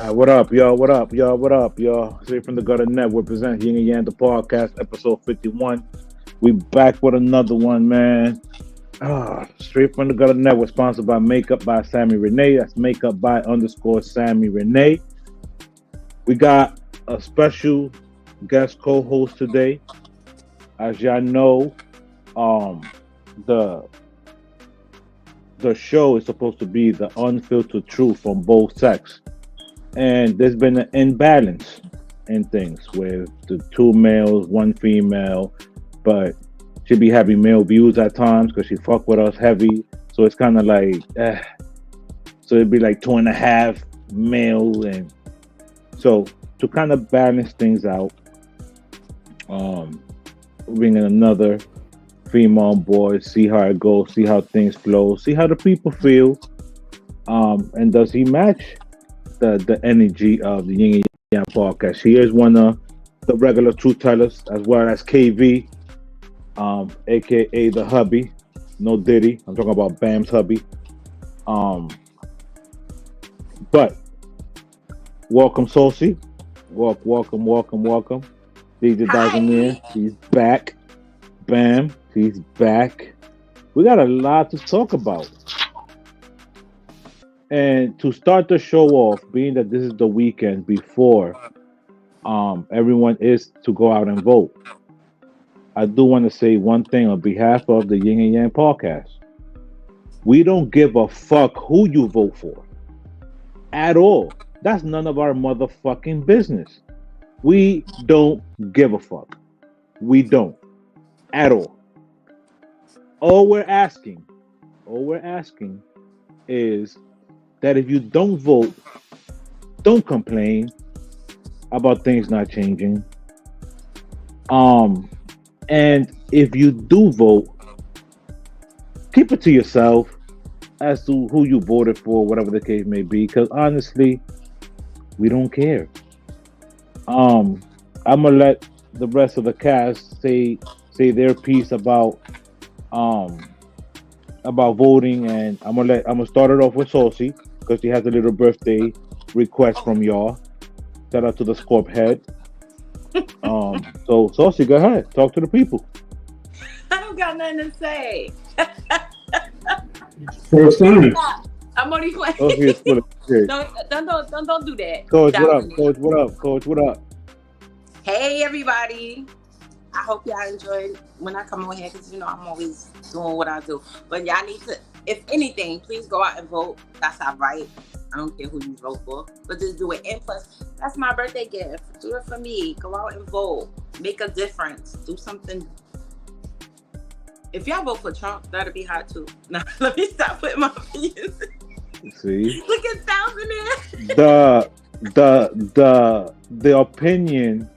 What up, y'all? What up, y'all? What up, y'all? Straight from the Gutter Network present Yin and Yang the podcast, episode 51. We back with another one, man. Straight from the Gutter Network, sponsored by Makeup by Sammy Renee. That's Makeup by underscore Sammy Renee. We got a special guest co-host today. As y'all know, the show is supposed to be the unfiltered truth from both sexes. And there's been an imbalance in things with the two males, one female, but she be having male views at times because she fuck with us heavy. So it's kind of like, so it'd be like 2.5 male. And so to kind of balance things out, bringing another female on board, see how it goes, see how things flow, see how the people feel, and does he match the energy of the Yin and Yang podcast. He is one of the regular truth tellers, as well as KV, aka the hubby. No Diddy. I'm talking about Bam's hubby. But welcome, Saucy. Welcome. DJ Dazamir, he's back. Bam, he's back. We got a lot to talk about. And to start the show off, being that this is the weekend before everyone is to go out and vote, I do want to say one thing on behalf of the Yin and Yang podcast. We don't give a fuck who you vote for at all. That's none of our motherfucking business. We don't give a fuck. We don't at all. All we're asking is that if you don't vote, don't complain about things not changing. And if you do vote, keep it to yourself as to who you voted for, whatever the case may be, because honestly, we don't care. I'm gonna let the rest of the cast say their piece about voting, and I'm gonna start it off with Saucy because she has a little birthday request from y'all. Shout out to the Scorp head. So Saucy, go ahead, talk to the people. I don't got nothing to say. First time. I'm only playing. Don't do that. Coach, what up? Hey everybody. I hope y'all enjoyed when I come on here because I'm always doing what I do. But y'all need to, if anything, please go out and vote. That's our right. I don't care who you vote for, but just do it. And plus, that's my birthday gift. Do it for me. Go out and vote. Make a difference. Do something. If y'all vote for Trump, that'll be hot too. Now, let me stop putting my opinions. See? Look at Thousand in. The opinion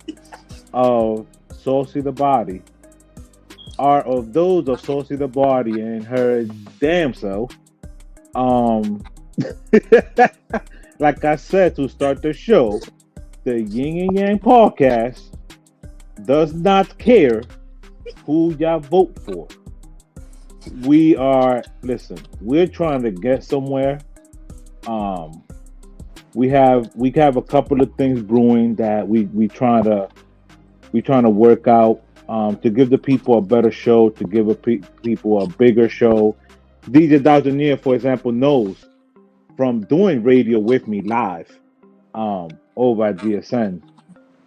of Saucy the Body are of those of Saucy the Body and her damn self. Like I said to start the show, the Yin and Yang podcast does not care who y'all vote for. We're trying to get somewhere. We have a couple of things brewing that we trying to work out to give the people a better show, to give people a bigger show. DJ Dazamir, for example, knows from doing radio with me live over at DSN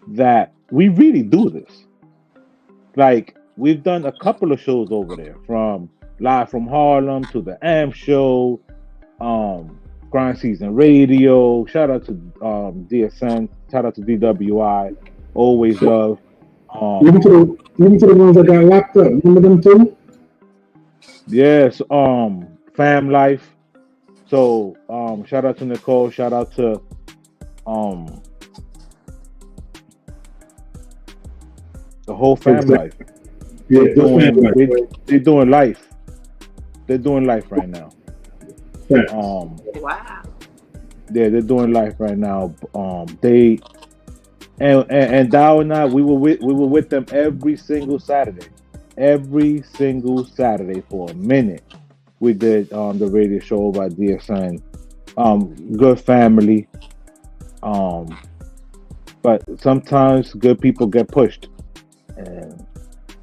that we really do this. Like, we've done a couple of shows over there, from Live from Harlem to the AM show, Grind Season Radio. Shout out to DSN. Shout out to DWI. Always love. Even to the ones that got locked up. Remember them too? Yes. Fam Life. So shout out to Nicole. Shout out to the whole Fam Life. Yeah, they're doing life. They're doing life right now. Wow. Yeah, they're doing life right now. They and Dow and I, we were with them every single Saturday for a minute. We did the radio show by DSN. Good family. Um, but sometimes good people get pushed, and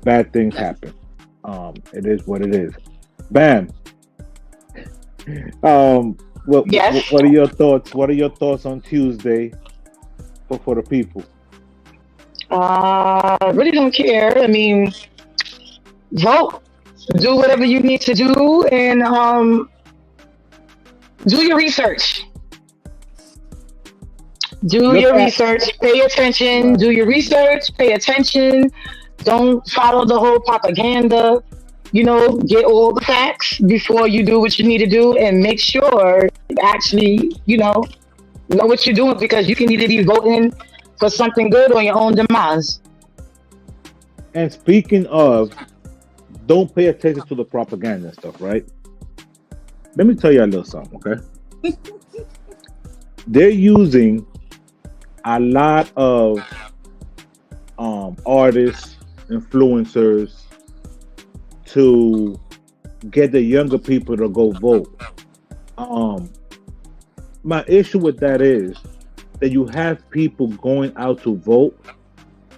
bad things happen. It is what it is. Bam. Yes. What are your thoughts? What are your thoughts on Tuesday for the people? Really don't care. I mean, vote, do whatever you need to do, and do your research. Do Look your at research. Pay attention. right. Do your research. Pay attention. Don't follow the whole propaganda. Get all the facts before you do what you need to do, and make sure you actually, know what you're doing, because you can either be voting for something good or your own demise. And speaking of, don't pay attention to the propaganda and stuff, right? Let me tell you a little something, okay? They're using a lot of artists, influencers to get the younger people to go vote. My issue with that is that you have people going out to vote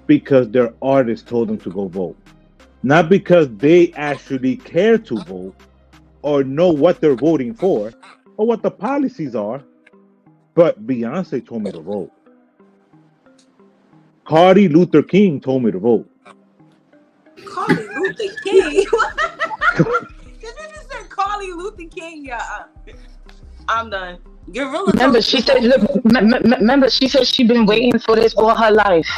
because their artists told them to go vote, not because they actually care to vote or know what they're voting for or what the policies are. But Beyonce told me to vote. Cardi Luther King told me to vote. Cardi Luther King. Because you just said Cardi Luther King, yeah. I'm done. Gorilla. Remember, she said. Remember, she said she's been waiting for this all her life.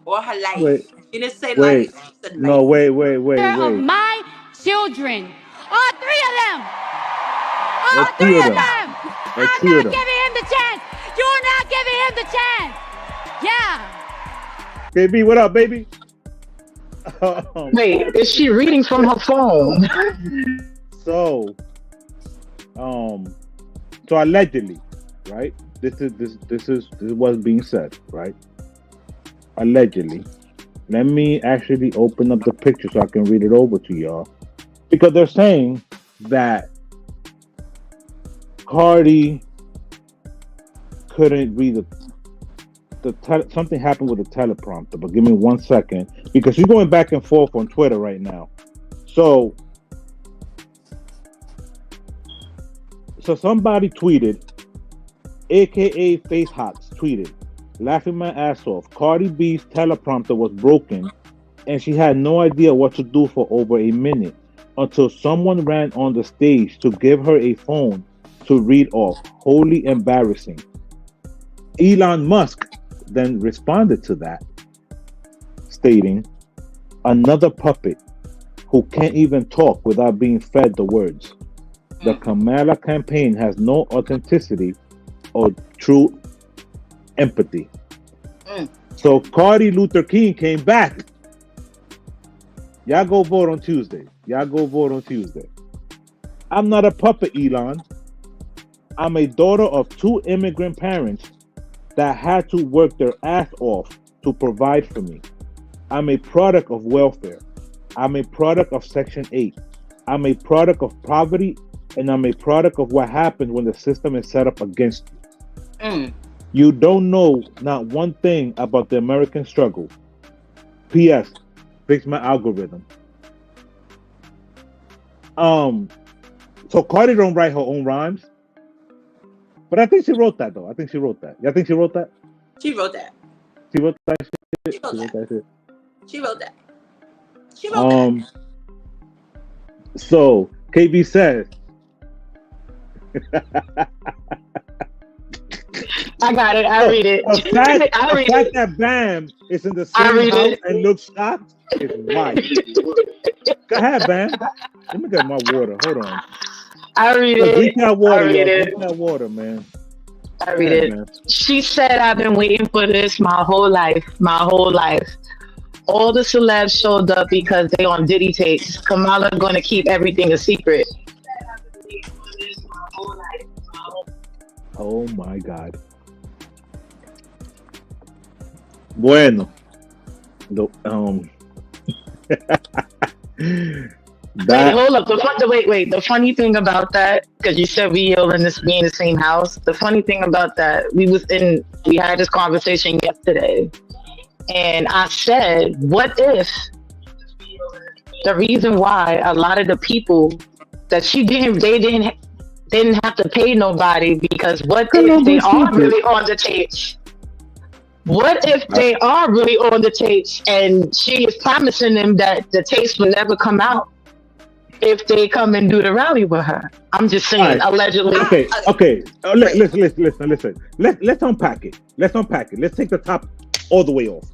Or her life. Wait, She didn't say wait, life. She said no, life. wait. Of my children. All three of them. All Let's see three of them. them. Let's I'm see not them. giving him the chance. You're not giving him the chance. Yeah. KB, what up, baby? Wait, is she reading from her phone? So, so allegedly, right? This is what's being said, right? Allegedly. Let me actually open up the picture so I can read it over to y'all, because they're saying that Cardi couldn't read something happened with the teleprompter. But give me 1 second, because she's going back and forth on Twitter right now. So somebody tweeted, aka Facehots tweeted, laughing my ass off. Cardi B's teleprompter was broken and she had no idea what to do for over a minute until someone ran on the stage to give her a phone to read off. Wholly embarrassing. Elon Musk then responded to that, stating, another puppet who can't even talk without being fed the words. The Kamala campaign has no authenticity or true empathy. So Cardi Luther King came back. Y'all go vote on Tuesday. I'm not a puppet, Elon. I'm a daughter of two immigrant parents that had to work their ass off to provide for me. I'm a product of welfare. I'm a product of Section 8. I'm a product of poverty, and I'm a product of what happens when the system is set up against you. You don't know not one thing about the American struggle. P.S. Fix my algorithm. So Cardi don't write her own rhymes, but I think she wrote that though. Y'all think she wrote that? She wrote that. She wrote that shit. She wrote that. So KB says, I got it. I read it. The fact that Bam is in the same house and looks shocked is wild. Go ahead, Bam. Let me get my water. Hold on. I read it. Drink that water, I read it. Drink that water, man. I read it. Man. She said, I've been waiting for this my whole life. All the celebs showed up because they on Diddy tapes. Kamala gonna keep everything a secret. Oh my God. Bueno. That Wait, hold up. Wait. The funny thing about that, because you said we all in the same house. The funny thing about that, we had this conversation yesterday, and I said, what if the reason why a lot of the people that they didn't have to pay nobody, because what if they are really on the tapes? What if they are really on the tapes and she is promising them that the tapes will never come out if they come and do the rally with her? I'm just saying, allegedly. Okay. Listen. Let's unpack it. Let's take the top all the way off.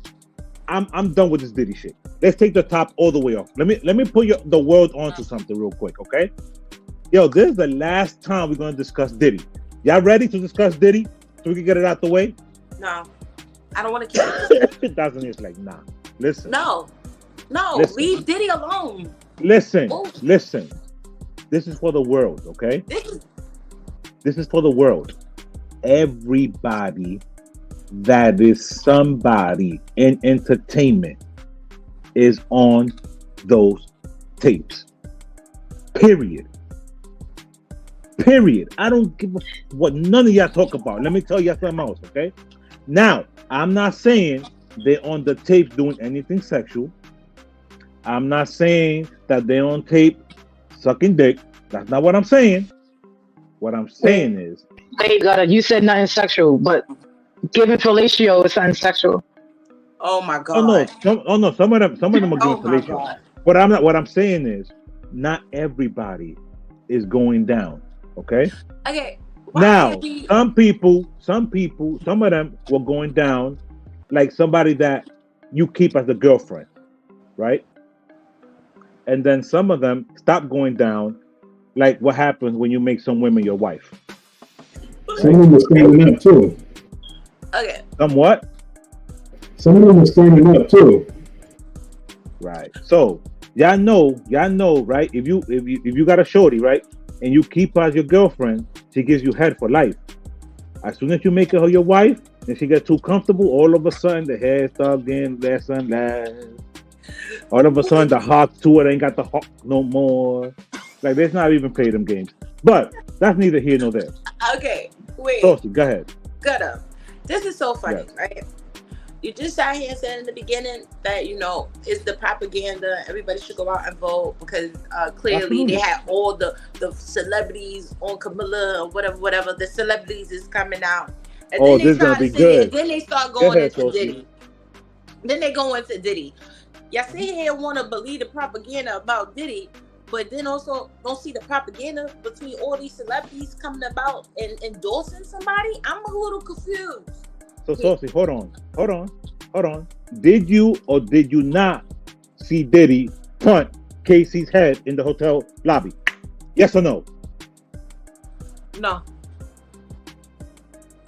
I'm done with this Diddy shit. Let's take the top all the way off. Let me put the world onto something real quick, okay? Yo, this is the last time we're gonna discuss Diddy. Y'all ready to discuss Diddy so we can get it out the way? No, I don't want to keep it. Doesn't it's like nah. Listen. No, listen. Leave Diddy alone. Listen. This is for the world, okay? This is for the world. Everybody that is somebody in entertainment is on those tapes. Period. I don't give a what none of y'all talk about. Let me tell y'all something else, okay? Now, I'm not saying they're on the tape doing anything sexual. I'm not saying that they're on tape sucking dick. That's not what I'm saying. What I'm saying is... Wait, you said nothing sexual, but giving fellatio is something sexual. Oh my God. Oh no. Some of them are giving fellatio. But what I'm saying is, not everybody is going down. Okay. Now, some people, some of them were going down like somebody that you keep as a girlfriend, right? And then some of them stop going down like what happens when you make some women your wife. Some of them were standing up too. Okay. Somewhat? Some of them were standing up too. Right. So y'all know, right? If you got a shorty, right, and you keep her as your girlfriend, she gives you head for life. As soon as you make her your wife, and she gets too comfortable, all of a sudden the hair starts getting less and less. All of a sudden the hawk to it ain't got the hawk no more. Like, let's not even play them games. But that's neither here nor there. Okay, wait. Saucy, go ahead. Good up. This is so funny, yes. Right? You just sat here and said in the beginning that, it's the propaganda. Everybody should go out and vote because clearly Absolutely. They had all the celebrities on Camilla or whatever. The celebrities is coming out. And then this is going to be good. And then they start going into Diddy. Then they go into Diddy. Y'all sit here and want to believe the propaganda about Diddy, but then also don't see the propaganda between all these celebrities coming about and endorsing somebody? I'm a little confused. So, Saucy, hold on. Did you or did you not see Diddy punt Casey's head in the hotel lobby? Yes or no? No.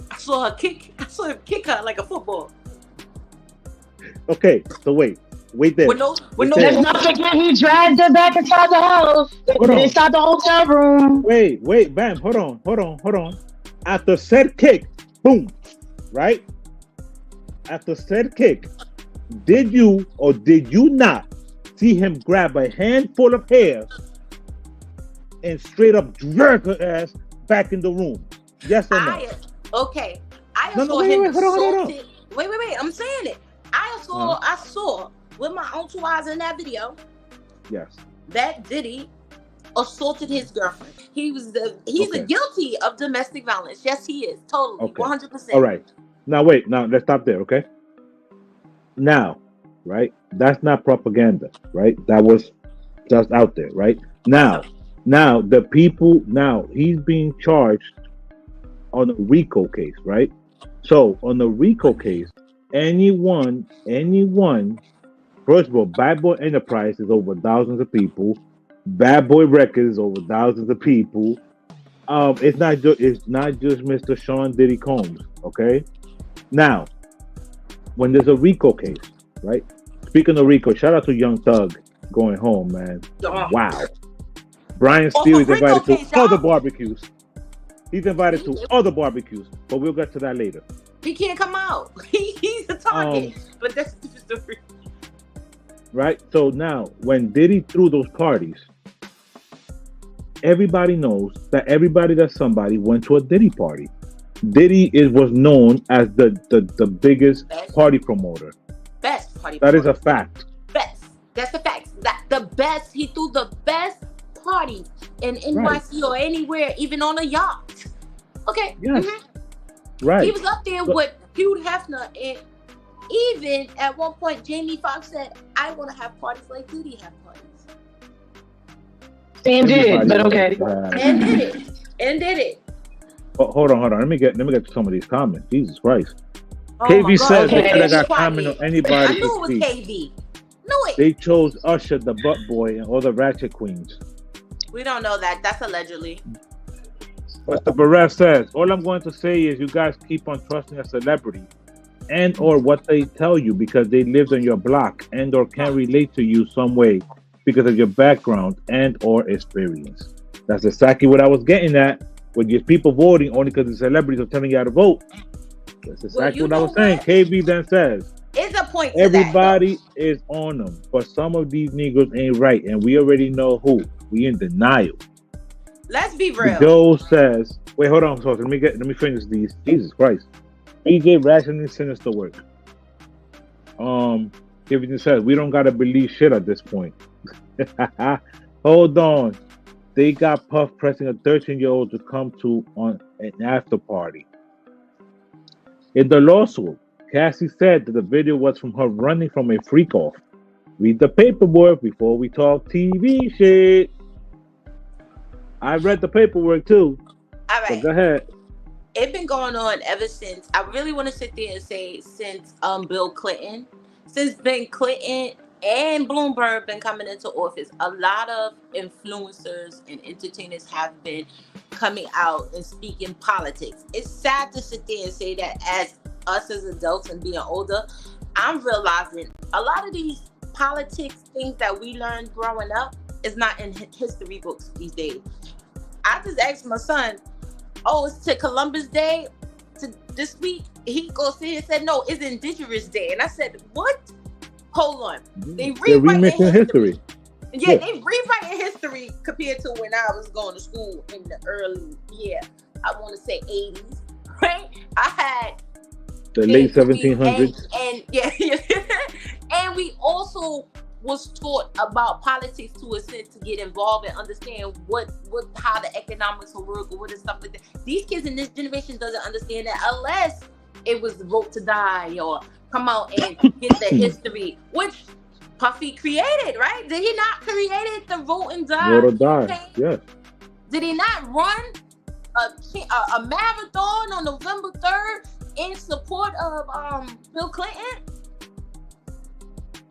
I saw him kick her like a football. Okay, so wait there. Let's not forget he dragged her back inside the house. Inside the hotel room. Wait, bam, hold on. After said kick, boom. Right? After said kick, did you or did you not see him grab a handful of hair and straight up drag her ass back in the room? Yes or no? Okay. I saw him assaulted. Wait. I'm saying it. I saw with my own 2 eyes in that video. Yes. That Diddy assaulted his girlfriend. He's guilty of domestic violence. Yes, he is. Totally. Okay. 100%. All right. Now let's stop there, okay? Now, right? That's not propaganda, right? That was just out there, right? Now he's being charged on a RICO case, right? So on the RICO case, anyone, first of all, Bad Boy Enterprise is over thousands of people. Bad Boy Records is over thousands of people. It's not just Mr. Sean Diddy Combs, okay? Now, when there's a RICO case, right? Speaking of RICO, shout out to Young Thug going home, man. Wow. Brian Steele is invited to other barbecues. He's invited to other barbecues, but we'll get to that later. He can't come out. He's a target. But that's the story. Right? So now, when Diddy threw those parties, everybody knows that everybody that's somebody went to a Diddy party. Diddy was known as the biggest party promoter. Best party That promoter. is a fact. Best. That's the fact. The best. He threw the best parties in NYC or anywhere, even on a yacht. Okay. Yes. Right. He was up there with Hugh Hefner, and even at one point, Jamie Foxx said, "I want to have parties like Diddy have parties." And did, but okay. And did it. Oh, hold on. Let me get to some of these comments. Jesus Christ. Oh KV says okay. they could have got comment on anybody. I knew it was KV. Knew it. They chose Usher, the butt boy, and all the ratchet queens. We don't know that. That's allegedly. But the Barrett says, all I'm going to say is you guys keep on trusting a celebrity and or what they tell you because they lived on your block and or can relate to you some way because of your background and or experience. That's exactly what I was getting at with your people voting only because the celebrities are telling you how to vote. That's exactly what I was saying. KV then says, it's a point to everybody is on them, but some of these niggas ain't right, and we already know who. We in denial. Let's be real. Joe says, wait, hold on, so let me finish these. Jesus Christ. EJ rationally sinister work. Everything says we don't gotta believe shit at this point. Hold on. They got Puff pressing a 13-year-old to come to on an after party. In the lawsuit, Cassie said that the video was from her running from a freak off. Read the paperwork before we talk TV shit. I read the paperwork too. All right. So go ahead. It's been going on ever since. I really want to sit there and say since Bill Clinton. Since Ben Clinton and Bloomberg been coming into office, a lot of influencers and entertainers have been coming out and speaking politics. It's sad to sit there and say that as us as adults and being older, I'm realizing a lot of these politics things that we learned growing up is not in history books these days. I just asked my son, oh, it's to Columbus Day to this week. He goes here and said, no, it's Indigenous Day. And I said, what? Hold on. They rewriting history. Yeah, they rewriting history compared to when I was going to school in the early, I want to say 80s, right? I had the late 1700s. And we also was taught about politics to a sense to get involved and understand how the economics will work or what and stuff like that. These kids in this generation doesn't understand that unless it was the vote to die or come out and get the history, which Puffy created, right? Did he not create the vote and die? Vote or die, yes. Did he not run a marathon on November 3rd in support of Bill Clinton?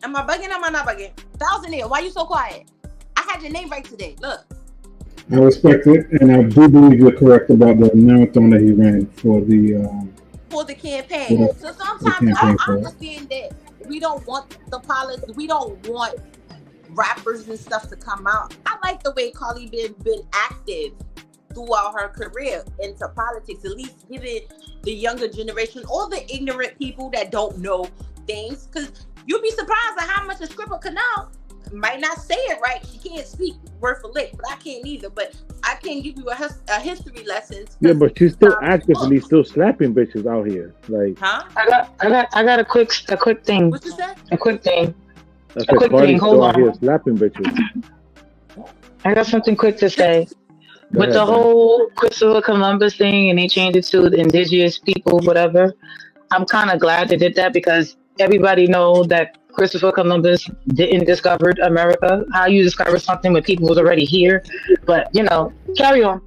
Am I bugging? Am I not bugging? Thousandaire, why you so quiet? I had your name right today. Look. I respect it, and I do believe you're correct about the marathon that he ran for the campaign. So sometimes I understand that we don't want the politics. We don't want rappers and stuff to come out. I like the way Carly been active throughout her career into politics, at least giving the younger generation or the ignorant people that don't know things, because you'd be surprised at how much a Scripper Canal might not say it right. She can't speak word for lick, but I can't either. But I can give you a history lesson. Yeah, but she's still actively still slapping bitches out here. Like, I got a quick thing. What you said? A quick thing. A quick thing. Hold on. Here slapping bitches. I got something quick to say. With the whole Christopher Columbus thing, and they changed it to the indigenous people, whatever. I'm kind of glad they did that because everybody know that Christopher Columbus didn't discover America. How you discover something when people was already here, but carry on.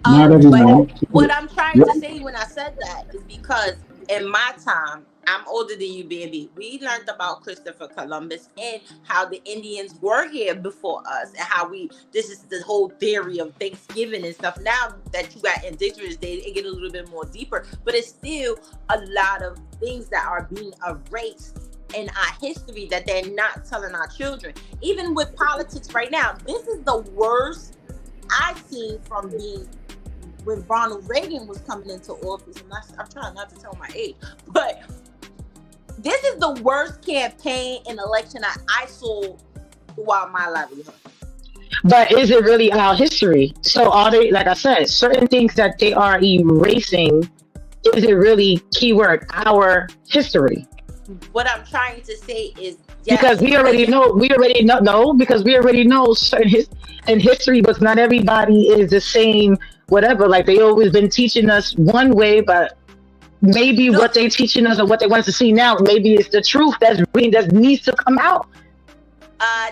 But what I'm trying to say when I said that is because in my time, I'm older than you, baby. We learned about Christopher Columbus and how the Indians were here before us, and how this is the whole theory of Thanksgiving and stuff. Now that you got Indigenous Day, it get a little bit more deeper, but it's still a lot of things that are being erased in our history that they're not telling our children. Even with politics right now, this is the worst I've seen from when Ronald Reagan was coming into office. And I'm trying not to tell my age, but this is the worst campaign and election I saw throughout my livelihood. But is it really our history? So are they, like I said, certain things that they are erasing, is it really, keyword, our history? What I'm trying to say is, yes, because we already know, because we already know certain in history books, not everybody is the same, whatever. Like they always been teaching us one way, but maybe what they teaching us or what they want us to see now, maybe it's the truth that needs to come out.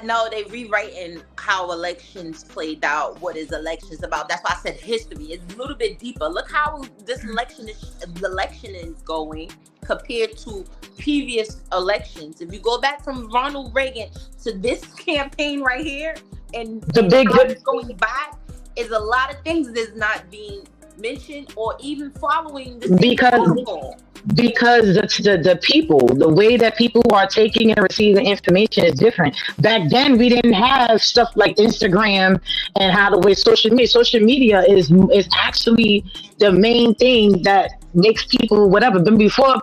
No, they rewriting how elections played out. What is elections about? That's why I said history. It's a little bit deeper. Look how this election is going compared to previous elections. If you go back from Ronald Reagan to this campaign right here, and how it's going back, is a lot of things that's not being mentioned or even following the same protocol. Because the people, the way that people are taking and receiving information is different. Back then, we didn't have stuff like Instagram and how the way social media is actually the main thing that makes people whatever. But before,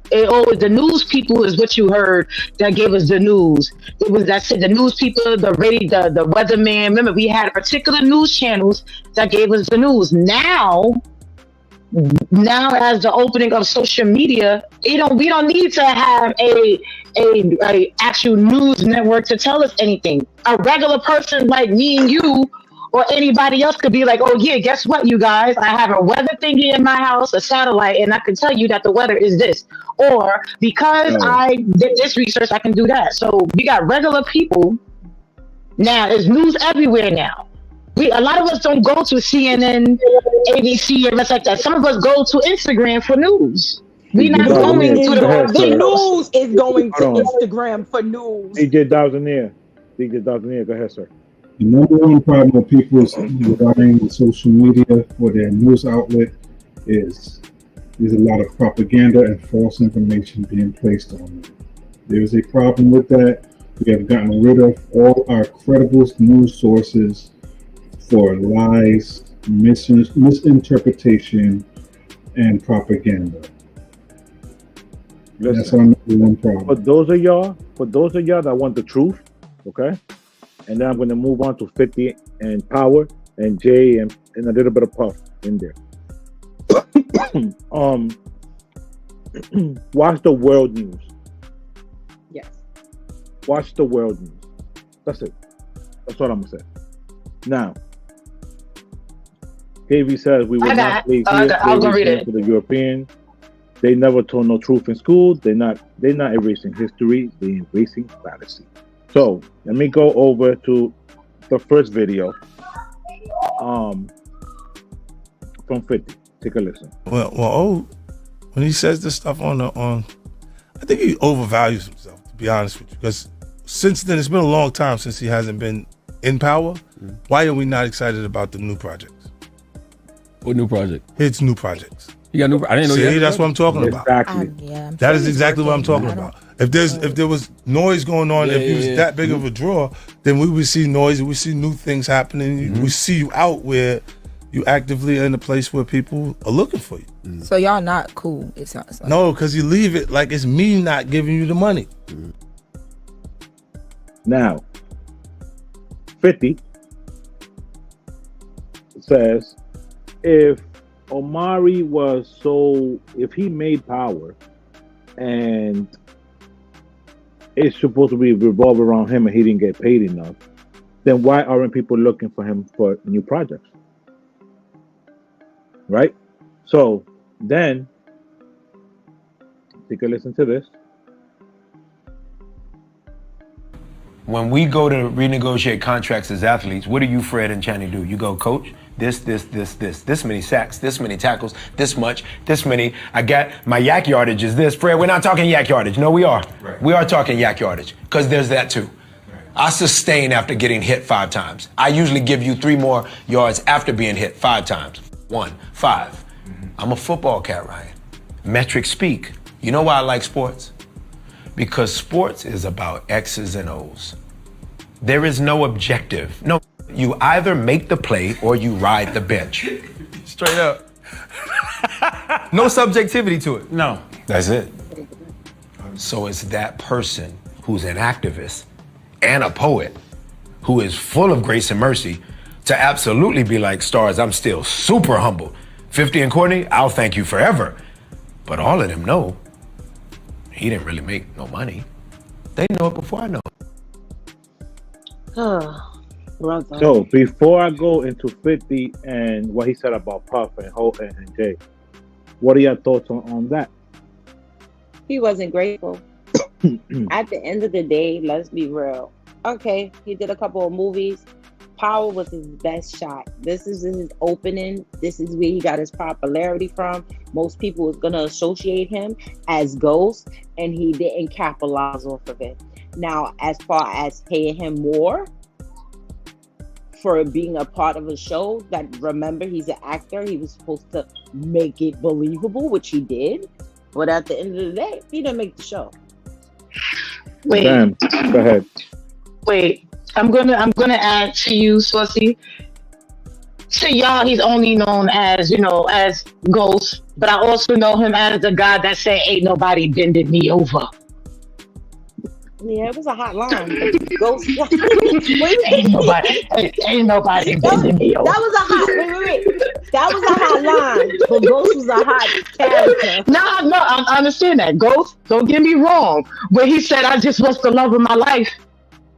the news people is what you heard that gave us the news. It was the news people, the radio, the weatherman. Remember, we had particular news channels that gave us the news. Now, as the opening of social media, we don't need to have a actual news network to tell us anything. A regular person like me and you or anybody else could be like, oh yeah, guess what, you guys? I have a weather thingy in my house, a satellite, and I can tell you that the weather is this. Or because I did this research, I can do that. So we got regular people. Now, there's news everywhere now. A lot of us don't go to CNN, ABC, and stuff like that. Some of us go to Instagram for news. We're not going to the news is going to Instagram for news. DJ Dawsonair, go ahead, sir. The number one problem with people is regarding social media for their news outlet is there's a lot of propaganda and false information being placed on them. There's a problem with that. We have gotten rid of all our credible news sources for lies, misinterpretation, and propaganda. Listen, that's our number one problem. For those of y'all that want the truth, okay? And then I'm going to move on to 50 and Power and Jay and a little bit of Puff in there. Watch the world news. Yes. Watch the world news. That's it. That's what I'm going to say. Now, KV says we will not play for the European. They never told no truth in school. They're not erasing history. They're erasing fallacy. So let me go over to the first video from 50. Take a listen. Well, when he says this stuff on, I think he overvalues himself, to be honest with you. Because since then, it's been a long time since he hasn't been in power. Why are we not excited about the new projects? What new project? It's new projects. You got new. I didn't know. See, that's what I'm talking about. Exactly. That is exactly what I'm talking about. If there was noise going on, if he was that big of a draw, then we would see noise. We see new things happening. We see you out where you actively in a place where people are looking for you. So y'all not cool. It sounds like. No, because you leave it like it's me not giving you the money. Now, 50 says, if he made power and it's supposed to be revolved around him and he didn't get paid enough, then why aren't people looking for him for new projects? Right? So then, take a listen to this. When we go to renegotiate contracts as athletes, what do you, Fred and Channing, do? You go, coach, this many sacks, this many tackles, this much, this many. I got my yak yardage is this. Fred, we're not talking yak yardage. No, we are. Right. We are talking yak yardage because there's that too. Right. I sustain after getting hit 5 times. I usually give you 3 more yards after being hit 5 times. 1, 5. I'm a football cat, Ryan. Metrics speak. You know why I like sports? Because sports is about X's and O's. There is no objective. No, you either make the play or you ride the bench. Straight up. No subjectivity to it. No, that's it. So it's that person who's an activist and a poet who is full of grace and mercy, to absolutely be like, Stars, I'm still super humble. 50 and Courtney, I'll thank you forever. But all of them know he didn't really make no money. They know it before I know it. So before I go into 50 and what he said about Puff and Hope and Jay, what are your thoughts on that? He wasn't grateful. At the end of the day, let's be real. Okay, he did a couple of movies. Power was his best shot. This is his opening. This is where he got his popularity from. Most people was gonna associate him as Ghost, and he didn't capitalize off of it. Now, as far as paying him more for being a part of a show, that, remember, he's an actor. He was supposed to make it believable, which he did. But at the end of the day, he didn't make the show. Wait. Damn. Go ahead. Wait. I'm gonna add to you, Saucy. To y'all, he's only known as, you know, as Ghost, but I also know him as the guy that said, "Ain't nobody bending me over." Yeah, it was a hot line. Ghost. ain't nobody bending me over. That was a hot. Wait. That was a hot line. But Ghost was a hot character. No, I understand that. Ghost, don't get me wrong. When he said, "I just was the love of my life,"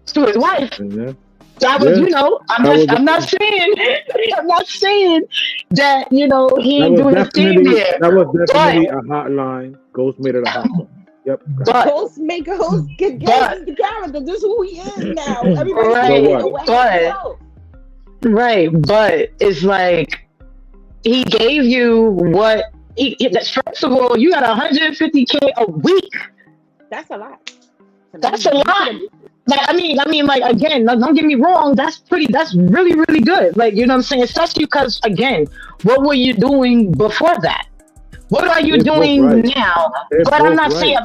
to his wife. Mm-hmm. That was, you know, I'm not saying that, you know, he ain't doing his thing there. That was definitely a hot line. Ghost made it a hot one. Yep. But Ghost make a host get the character. This is who he is now. Right, but it's like he gave you what first of all, you got $150K a week. That's a lot. That's a lot. Like, I mean, like, again, don't get me wrong. That's really, really good. Like, you know what I'm saying? Especially because, again, what were you doing before that? What are you doing now? But I'm not saying,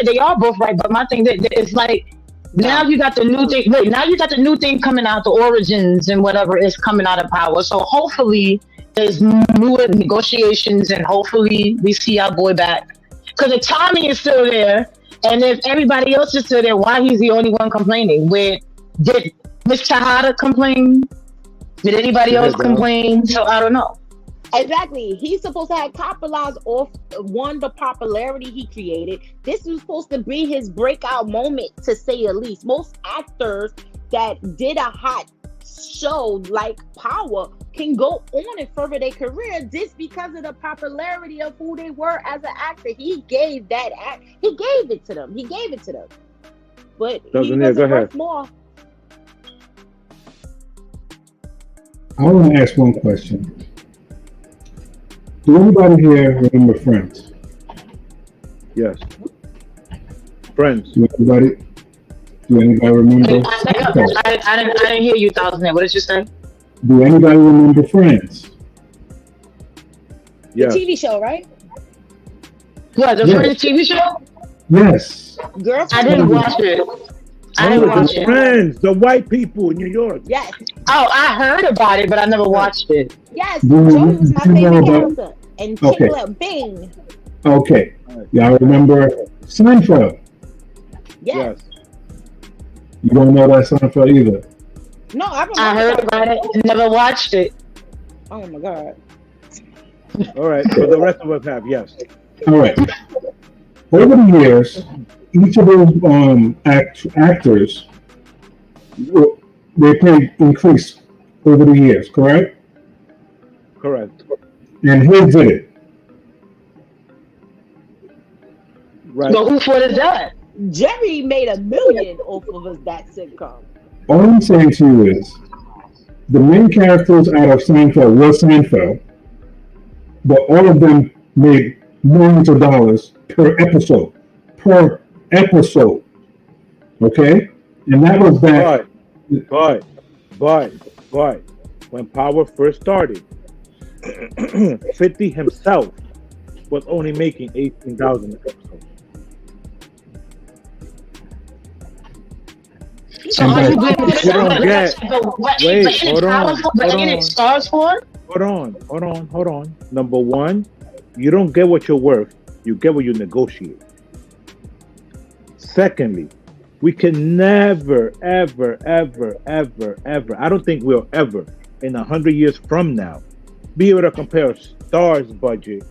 they are both right. But my thing is like, now you got the new thing. Wait, now you got the new thing coming out, the origins and whatever is coming out of Power. So hopefully there's new negotiations, and hopefully we see our boy back. Because the timing is still there. And if everybody else is still there, why he's the only one complaining? Did Miss Chahada complain? Did anybody else complain? So I don't know. Exactly. He's supposed to have capitalized off the popularity he created. This was supposed to be his breakout moment, to say the least. Most actors that did a hot show like Power can go on and further their career just because of the popularity of who they were as an actor. He gave it to them. But he wasn't worth more. I want to ask one question. Do anybody here remember Friends? Yes. Friends. Do anybody remember? I didn't hear you, Thousand. What did you say? Do anybody remember Friends? Yes. The TV show, right? What, the Friends TV show? Yes. Girl, I didn't watch it. Friends, the white people in New York. Yes. Oh, I heard about it, but I never watched it. Yes, Joey was my favorite character. And Tingler, Bing. Okay. Y'all remember Seinfeld? Yes. You don't know that Seinfeld either? No, I heard about it. Never watched it. Oh my God. All right, but the rest of us have, yes. All right. Over the years, each of those actors, their pay increased over the years, correct? Correct. And who did it? Right. But who footed that? Jerry made $1 million off of that sitcom. All I'm saying to you is, the main characters out of Seinfeld were Seinfeld, but all of them made millions of dollars per episode. Okay? And that was back. But, when Power first started, 50 himself was only making $18,000 an episode. So are you blaming Hold on. Number one, you don't get what you're worth. You get what you negotiate. Secondly, We can never, ever, ever, ever, ever. I don't think we'll ever, in 100 years from now, be able to compare Star's budget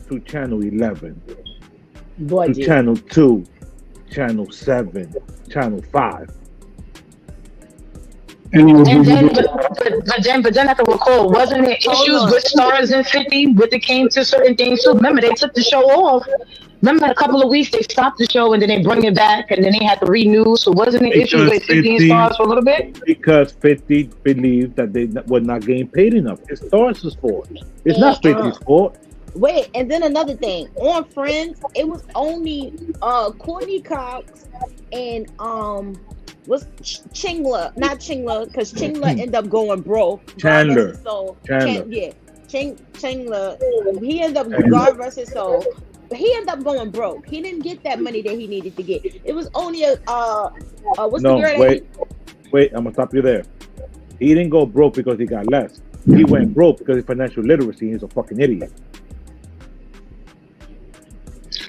to Channel 11, to Channel 2, Channel 7, Channel 5. But then I have to recall, wasn't there issues with Stars and 50 when it came to certain things too? Remember, they took the show off. Remember, in a couple of weeks, they stopped the show and then they bring it back and then they had to renew. So wasn't there issues with 50 and Stars for a little bit? Because 50 believed that they were not getting paid enough. It's Stars' fault. It's not 50's fault. Wait, and then another thing. On Friends, it was only Courtney Cox and what's Chingler, not Chingler, because Chingler ended up going broke. Chandler. Chingler. He ended up, God rest his soul, he ended up going broke. He didn't get that money that he needed to get. It was only what's the girl wait, I'm gonna stop you there. He didn't go broke because he got less. He went broke because of financial literacy. He's a fucking idiot.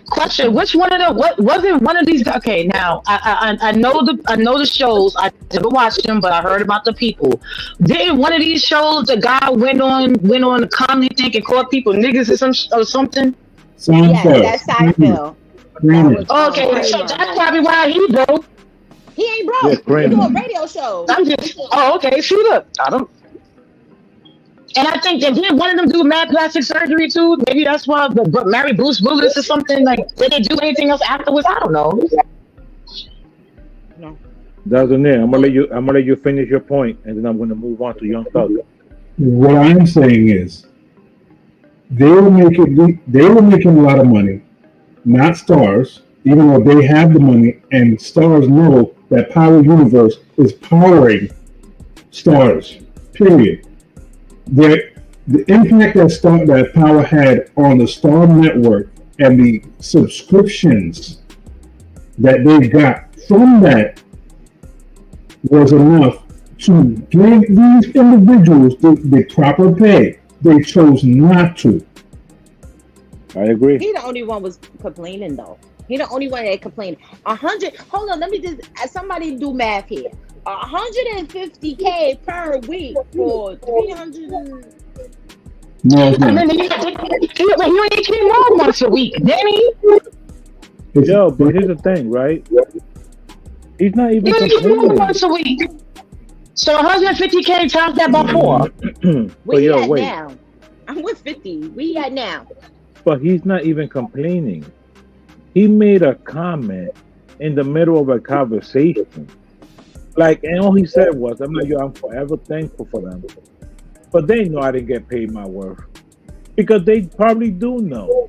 Question: which one of the what wasn't one of these? Okay, now I know the shows. I never watched them, but I heard about the people. Didn't one of these shows the guy went on the comedy thing and called people niggas or something? Yeah, that's Seinfeld. Okay, so that's probably why he broke. He ain't broke. He doing radio shows. Okay. See, look, I don't. And I think that did one of them do mad plastic surgery too? Maybe that's why marry Bruce Willis or something. Like, did they do anything else afterwards? I don't know. No. Doesn't it? I'm gonna let you finish your point, and then I'm gonna move on to Young Thug. What I'm saying is, they were making a lot of money, not Stars, even though they have the money, and Stars know that Power Universe is powering Stars. Period. The impact that Power had on the Star Network and the subscriptions that they got from that was enough to give these individuals the proper pay. They chose not to. I agree. He the only one was complaining though. He the only one that complained. 100. Hold on, let me just somebody do math here. 150K per week for 300. No. And then he only came on once a week, didn't he? Yo, but here's the thing, right? He's not even He only came on complaining. once a week. So 150K times that by 4. Where at now? I'm with 50. Where you at now? But he's not even complaining. He made a comment in the middle of a conversation. Like, and all he said was, I'm forever thankful for them. But they know I didn't get paid my worth. Because they probably do know.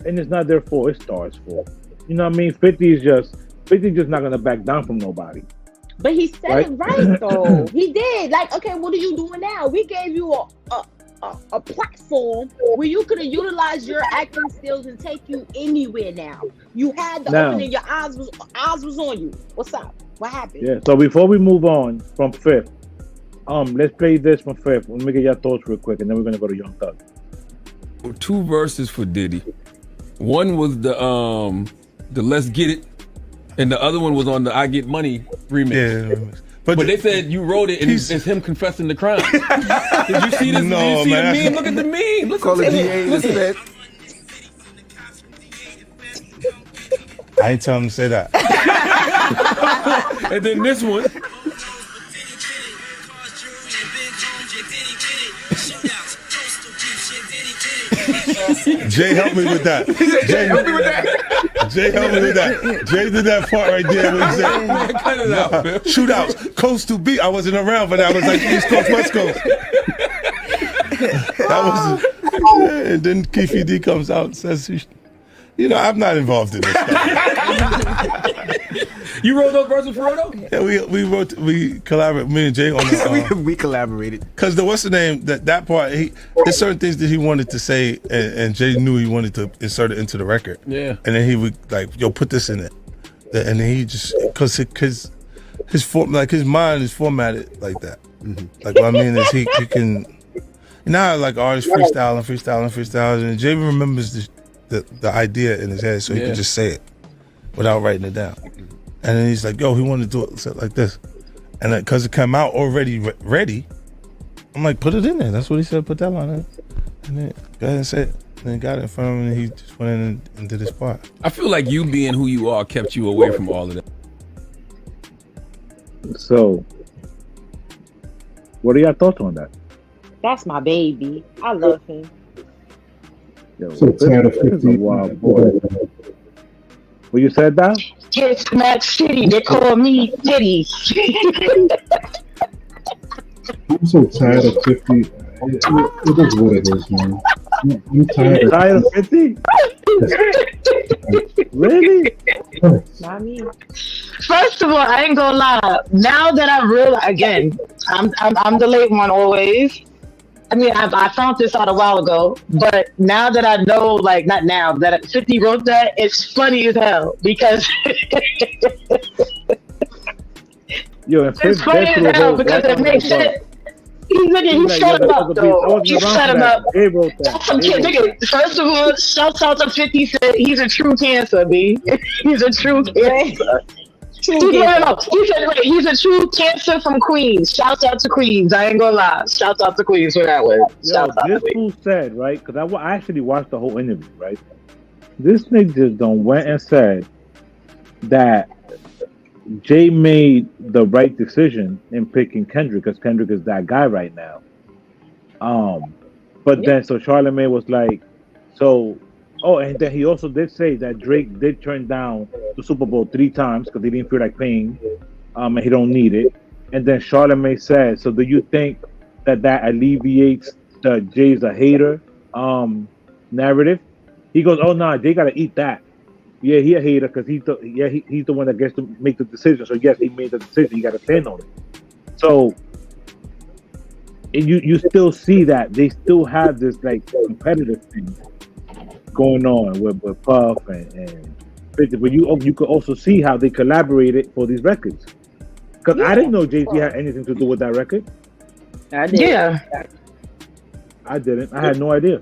And it's not their fault, it's Star's fault. You know what I mean? 50 just not gonna back down from nobody. But he said it right though. He did. Like, okay, what are you doing now? We gave you a platform where you could have utilized your acting skills and take you anywhere now. You had the opening, your eyes was on you. What's up? What happened? Yeah, so before we move on from Fifth, let's play this from Fifth. Let me get your thoughts real quick, and then we're gonna go to Young Thug. 2 verses for Diddy. One was the Let's Get It, and the other one was on the I Get Money remix. Yeah. But they said you wrote it and it's him confessing the crime. Did you see this? No, did you see man, the meme? Look at the meme. Look Call it DA instead. I ain't telling him to say that. And then this one. Jay, help me with that. Jay, help me with that. Jay, help me with that. Jay did that part right there. What he said. Cut it out, man. Shootouts, coast to beat. I wasn't around, but I was like East Coast, West Coast. That was, and then Keefe D comes out and says, you know, I'm not involved in this stuff. You wrote those verses for real though? Yeah, we collaborated, me and Jay on the, we collaborated. Because the what's the name, that part, there's certain things that he wanted to say, and Jay knew he wanted to insert it into the record. Yeah. And then he would like, yo, put this in it. And then he just, because his mind is formatted like that. Mm-hmm. Like what I mean is he can, now like artists freestyling, and Jay remembers the idea in his head, so he can just say it. without writing it down. And then he's like, yo, he wanted to do it like this. And because it came out already ready, I'm like, put it in there. That's what he said, put that line in. And then go ahead and say it. And then got it in front of him and he just went in and did his part. I feel like you being who you are kept you away from all of that. So, what are your thoughts on that? That's my baby. I love him. Yo, So tired of this is a 50. wild boy. What you said, Down? Kids Smack City. They call me Diddy. I'm so tired of 50. It is what it is, man. I'm tired You're tired of 50? Really? Not me. First of all, I ain't gonna lie. Now that I realize, again, I'm the late one always. I mean, I found this out a while ago, but now that I know, like, not now, that 50 wrote that, it's funny as hell because it's funny as hell because it makes sense. He set him up, though. He set him up. Nigga, first of all, shout out to 50 Cent. He's a true cancer, B. He's a true cancer. He said, wait, he's a true cancer from Queens. Shout out to Queens. I ain't gonna lie. Shout out to Queens for that one. This fool said, right? Because I actually watched the whole interview, right? This nigga just went and said that Jay made the right decision in picking Kendrick because Kendrick is that guy right now. But then so Charlamagne was like, and then he also did say that Drake did turn down the Super Bowl 3 times because he didn't feel like paying, and he don't need it. And then Charlamagne said, so do you think that alleviates the Jay's a hater narrative? He goes, oh no, Jay gotta eat that. Yeah, he a hater because he's the one that gets to make the decision. So yes, he made the decision. He got to stand on it. So you still see that they still have this like competitive thing going on with Puff and 50. But you could also see how they collaborated for these records. Because I didn't know Jay-Z had anything to do with that record. I did. Yeah. I didn't. I had no idea.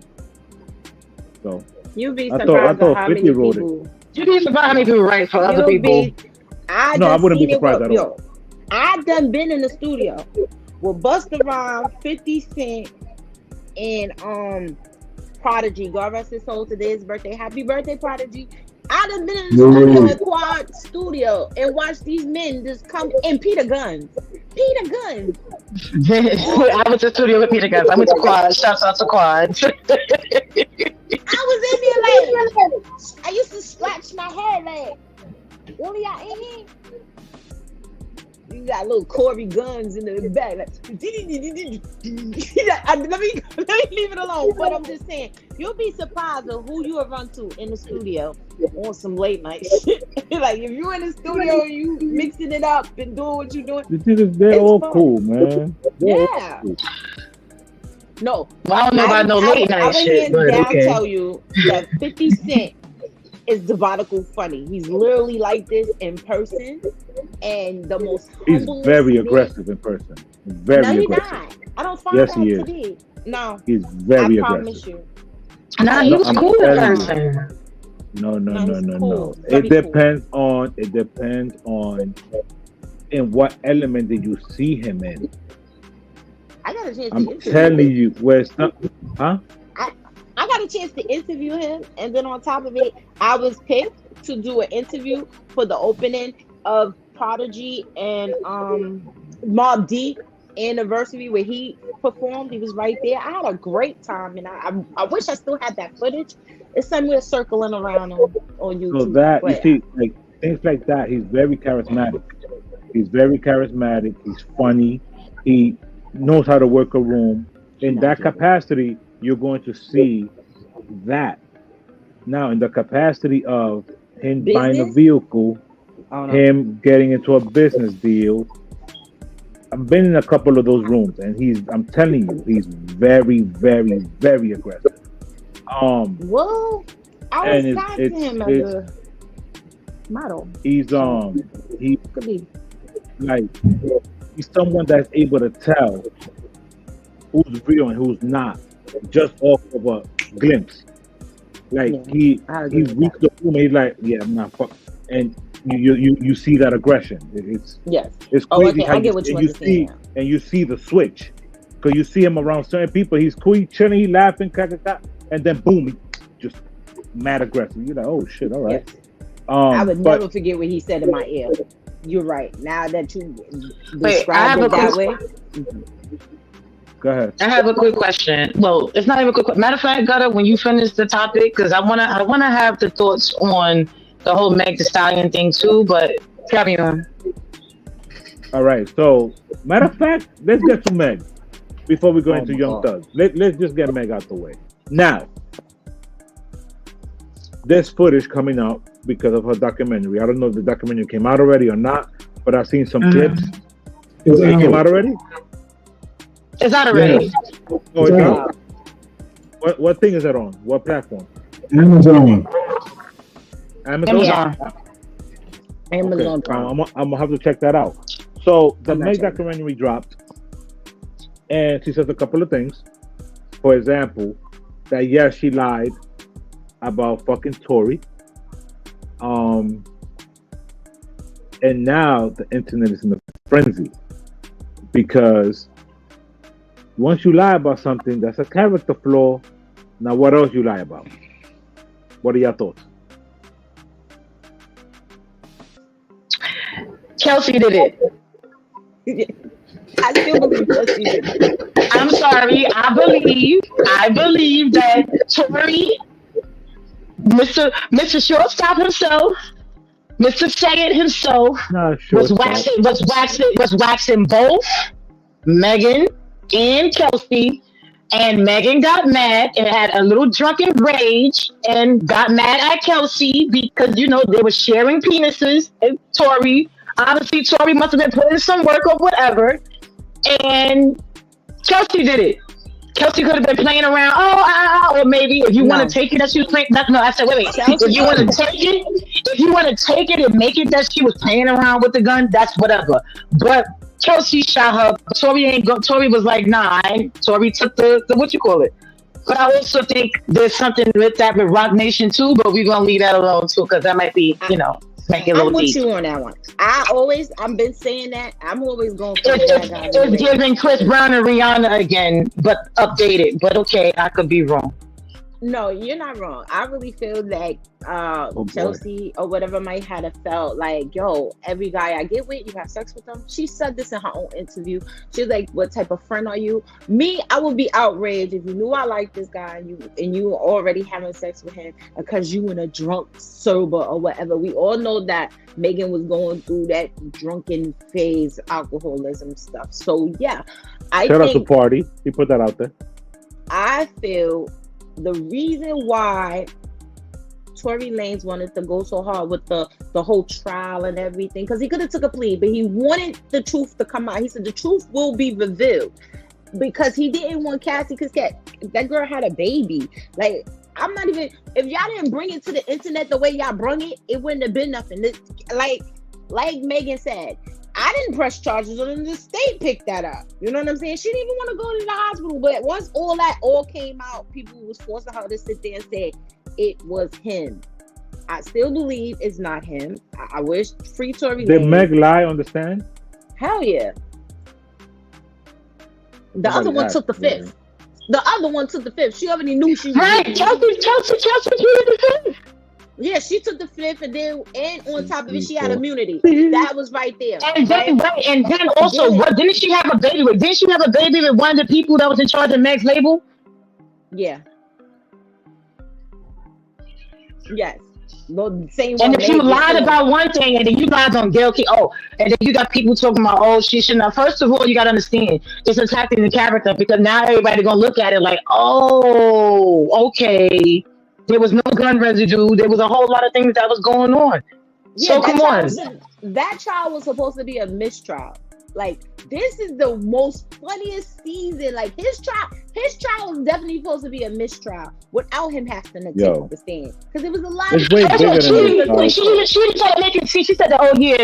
So You'd be I surprised thought how 50 many wrote people. You'd be surprised how many people write for other people. I wouldn't be surprised at all. I done been in the studio with Busta Rhymes, 50 Cent, and Prodigy. God rest his soul, today's birthday. Happy birthday, Prodigy. I done been in the studio at Quad Studio and watched these men just come and Peter Guns. I went to the studio with Peter Guns. I went to Quad. Shouts out to Quad. I was in there like, I used to scratch my head like, what are y'all in here? You got little Corey Guns in the back. Like, let me leave it alone. But I'm just saying, you'll be surprised of who you will run to in the studio on some late night shit. Like if you in the studio and you mixing it up and doing what you're doing. They're all cool, man. Yeah. Cool. No, well, I don't know about no late night shit. But okay. Tell you that 50 Cent is diabolical funny. He's literally like this in person, and the most. He's very aggressive in person. Very aggressive. Not. I don't find yes, that he to is. be. No, he's very aggressive. I promise you. Nah, he was cool in person. No. It depends on in what element did you see him in. I got a chance to I'm telling you, where's huh? I got a chance to interview him, and then on top of it, I was picked to do an interview for the opening of Prodigy and Mobb Deep anniversary where he performed. He was right there. I had a great time, and I wish I still had that footage. It's somewhere circling around on YouTube. So that you see, like things like that, he's very charismatic. He's funny. He knows how to work a room. In that capacity, you're going to see that. Now, in the capacity of him buying a vehicle, him getting into a business deal, I've been in a couple of those rooms, and I'm telling you, he's very, very, very aggressive. Well, I was talking to him as a model. He's someone that's able to tell who's real and who's not, just off of a glimpse. Like he reached the room and he's like, yeah, I'm not fuck. and you see that aggression. It's crazy. Okay, I get what you see, and you see the switch because you see him around certain people. He's cool, he chilling, he laughing, and then boom, he just mad aggressive. You're like, oh shit, all right. Yes. I would never forget what he said in my ear. You're right. Now that you described it that way. Go ahead. I have a quick question. Well, it's not even a quick question. Matter of fact, Gutter, when you finish the topic, because I wanna have the thoughts on the whole Meg Thee Stallion thing too, but carry on. All right. So, matter of fact, let's get to Meg before we go into Young Thug. Let's just get Meg out the way. Now, there's footage coming out because of her documentary. I don't know if the documentary came out already or not, but I've seen some clips. It came out already? It's out already. Yeah. Oh, it's out. What thing is it on? What platform? Amazon. Amazon. Okay. I'm gonna have to check that out. So the Meg documentary dropped, and she says a couple of things. For example, that yes, she lied about fucking Tory. And now the internet is in a frenzy because once you lie about something, that's a character flaw. Now, what else you lie about? What are your thoughts? Kelsey did it. I still believe Kelsey did it. I'm sorry. I believe that Tory, Mr. Shortstop himself, Mr. Say It himself, was waxing both Megan and Kelsey, and Megan got mad and had a little drunken rage and got mad at Kelsey because they were sharing penises. And Tory must have been putting in some work or whatever, and Kelsey did it. Kelsey could have been playing around, or maybe if you want to take it that she was playing. No, I said, wait. If you want to take it and make it that she was playing around with the gun, that's whatever. But Kelsey shot her. Tory ain't go. Tory was like, nah. Tory took the what you call it. But I also think there's something with that with Rock Nation too. But we're gonna leave that alone too, because that might be, make it a little I'm with deep. you on that one. I've been saying that. I'm always going for It's giving Chris Brown and Rihanna again, but updated. But okay, I could be wrong. No, you're not wrong. I really feel like Chelsea or whatever might have felt like, yo, every guy I get with, you have sex with them. She said this in her own interview. She was like, what type of friend are you? Me, I would be outraged if you knew I liked this guy and you were already having sex with him because you in a drunk sober or whatever. We all know that Megan was going through that drunken phase, alcoholism stuff. So yeah, shout out to Party. He put that out there. I feel the reason why Tory Lanez wanted to go so hard with the whole trial and everything, because he could have took a plea, but he wanted the truth to come out. He said the truth will be revealed because he didn't want Cassie, because that girl had a baby. Like, I'm not even, if y'all didn't bring it to the internet the way y'all brung it, it wouldn't have been nothing. Like Megan said, I didn't press charges on him. The state picked that up. You know what I'm saying? She didn't even want to go to the hospital. But once all that came out, people was forcing her to sit there and say it was him. I still believe it's not him. I wish free Tory Lanez. Did Meg lie on the stand? Hell yeah. The other one took the fifth. The other one took the fifth. She already knew she was right. Chelsea the fifth. Yeah, she took the fifth, and on top of it, she had immunity. That was right there. And then also, didn't she have a baby with? Didn't she have a baby with one of the people that was in charge of Meg's label? Yeah. Yes. The same. And if you lied about one thing, and then you lied on Gayle King. And then you got people talking about, she shouldn't have. First of all, you got to understand, it's attacking the character, because now everybody gonna look at it like, okay. There was no gun residue. There was a whole lot of things that was going on. Yeah, so come on. That trial was supposed to be a mistrial. Like, this is the most funniest season. Like, his trial was definitely supposed to be a mistrial without him having to take the stand. Because it was a lot of... She didn't try to make it... See, she said that,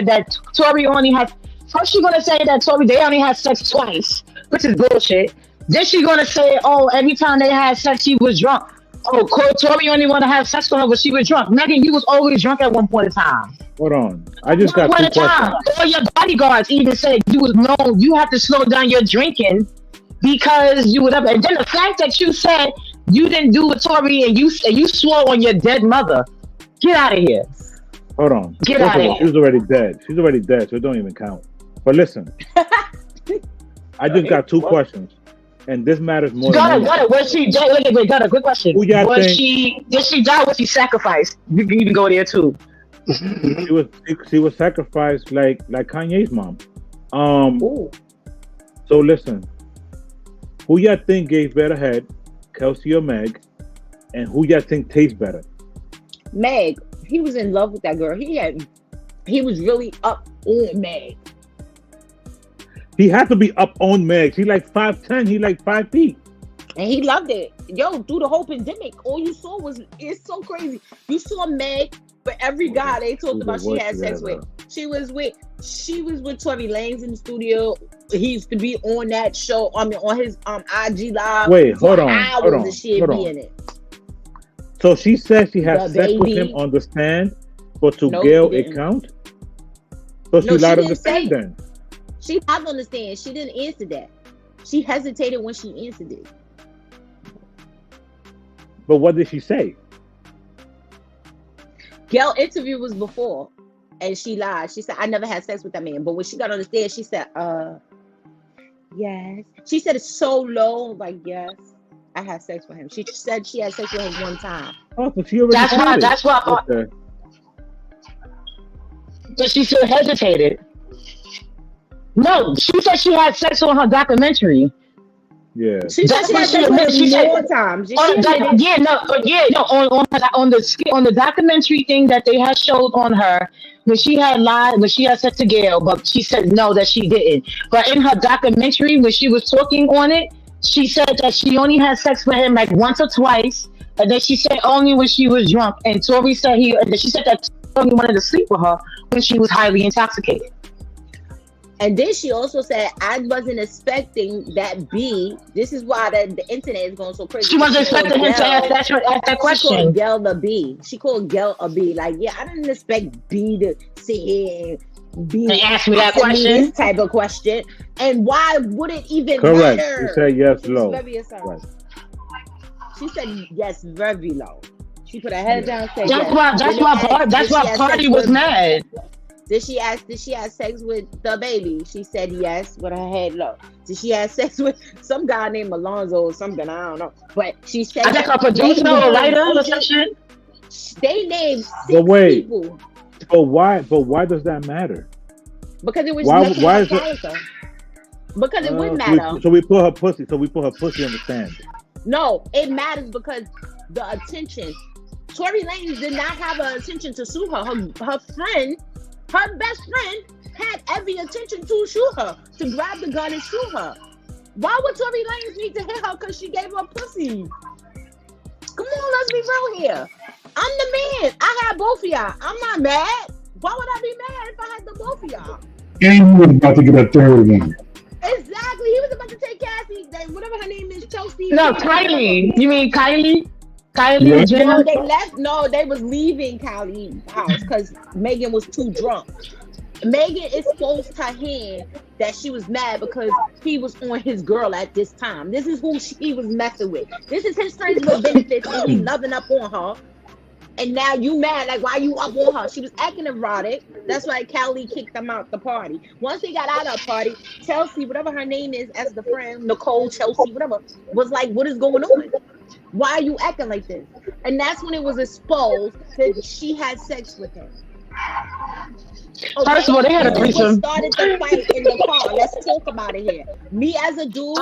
that Tory only has... First she's going to say that they only had sex twice, which is bullshit. Then she's going to say, every time they had sex, she was drunk. Tory only want to have sex with her when she was drunk. Megan, you was always drunk at one point in time. Hold on. I just got two questions. All your bodyguards even said you was known. You have to slow down your drinking because you would have. And then the fact that you said you didn't do with Tori and you swore on your dead mother. Get out of here. Hold on. Get out of here. She was already dead. She's already dead, so it don't even count. But listen, I just got two questions, and this matters more. Got it. Was she dead? Wait, got a good question. Did she die? Was she sacrificed? You can even go there too. She was sacrificed like Kanye's mom. So listen, who y'all think gave better head, Kelsey or Meg, and who y'all think tastes better? Meg. He was in love with that girl. He was really up on Meg. He had to be up on Meg. She like 5'10". He like 5 feet. And he loved it. Yo, through the whole pandemic, all you saw it's so crazy. You saw Meg, but every guy they talked about she had sex with. She was with Tory Lanez in the studio. He used to be on that show. I mean, on his IG live. Wait, hold on. In it. So she said she had sex with him on the stand, but to Gail it count? So she lied on the stand then? She lied on the stand. She didn't answer that. She hesitated when she answered it. But what did she say? Gail interview was before, and she lied. She said, I never had sex with that man. But when she got on the stand, she said, yes. She said it so low, like, yes. I had sex with him. She said she had sex with him one time. Oh, so she already that's why. Okay. But she still hesitated. No, she said she had sex on her documentary. Yeah. She said she had sex with him more times. On the documentary thing that they had showed on her when she had lied, when she had sex to Gail, but she said no, that she didn't. But in her documentary, when she was talking on it, she said that she only had sex with him like once or twice, and then she said only when she was drunk. And Tori said she said that Tori wanted to sleep with her when she was highly intoxicated. And then she also said, I wasn't expecting that B. This is why the internet is going so crazy. She wasn't expecting him to ask that question. She called Gail the B. She called Gail a B. Like, yeah, I didn't expect B to sit here and B and ask me that question. This type of question. And why would it even matter? Correct. She said yes low. Right. She said yes very low. She put her head down and said That's why Party was mad. Did she have sex with the baby? She said yes with her head low. Did she have sex with some guy named Alonzo or something? I don't know. But she said I got a producer or writer or some shit. They named 6 people. But why does that matter? Because it was why is character. Because it wouldn't matter. So we put her pussy on the stand. No, it matters because the attention. Tory Lanez did not have an attention to sue her. Her best friend had every intention to shoot her, to grab the gun and shoot her. Why would Tory Lanez need to hit her because she gave her pussy? Come on, let's be real here. I'm the man. I had both of y'all. I'm not mad. Why would I be mad if I had the both of y'all? And he was about to get a third one. Exactly. He was about to take Cassie, whatever her name is, Chelsea. No, Kylie. You mean Kylie? No, they was leaving Kylie's house because Megan was too drunk. Megan exposed her hand that she was mad because he was on his girl at this time. This is who he was messing with. This is his friends with benefits and he's loving up on her. And now you mad, like why you up on her? She was acting erotic. That's why Kylie kicked them out the party. Once they got out of the party, Chelsea, whatever her name is as the friend, Nicole, Chelsea, whatever, was like, what is going on? Why are you acting like this? And that's when it was exposed that she had sex with him. Okay? First of all, they had a threesome. Started the fight in the car. Let's talk about it here. Me as a dude,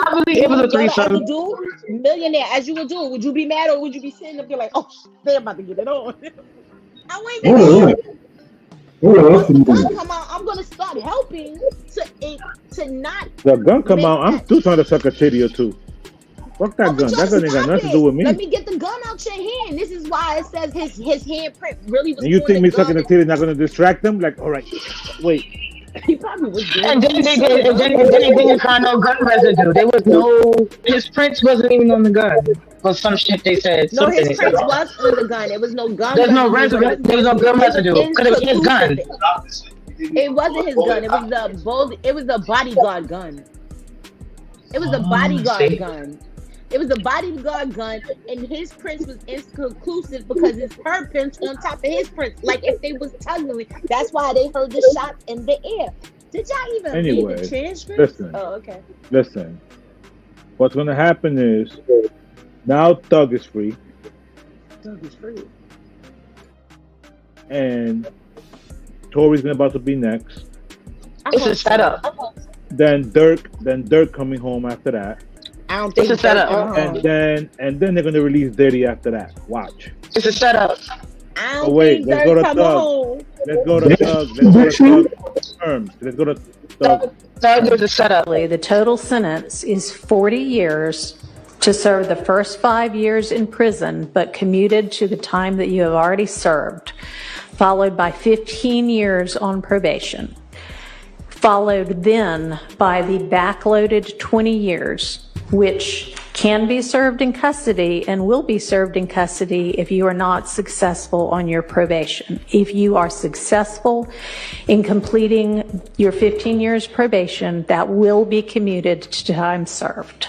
millionaire, as you would do, would you be mad or would you be sitting up there like, oh, they're about to get it on? I ain't the gun come out, I'm gonna start helping to not. The gun come out, I'm still trying to suck a titty or two. Fuck that gun. That gun ain't got nothing to do with me. Let me get the gun out your hand. This is why it says his handprint really was. And you think me sucking the titty is not going to distract them? Like, all right, wait. He probably was doing And then they did, and then they didn't find no gun residue. There was no, his prints wasn't even on the gun. Or some shit they said. No, Something his they said. prints was on the gun. It was no gun. There's no residue. There was no gun residue because it was his gun. It wasn't his gun. It was the bodyguard gun. It was the bodyguard gun. It was a bodyguard gun, and his prints was inconclusive because it's her prints on top of his prints. Like if they was tugging, that's why they heard the shots in the air. Did y'all even read the transcript? Listen. Oh, okay. Listen. What's gonna happen is now Thug is free. Thug is free. And Tory's about to be next. It's a setup. Then Dirk coming home after that. I don't think it's a setup. And then they're gonna release Diddy after that. Watch. It's a setup. I don't think let's go to Thug. home. Let's go to Thug. Let's go to Thug terms. Let's go to Thug. Thug was a setup. The total sentence is 40 years to serve the first 5 years in prison, but commuted to the time that you have already served, followed by 15 years on probation, followed then by the backloaded 20 years, which can be served in custody and will be served in custody if you are not successful on your probation. If you are successful in completing your 15 years probation, that will be commuted to time served.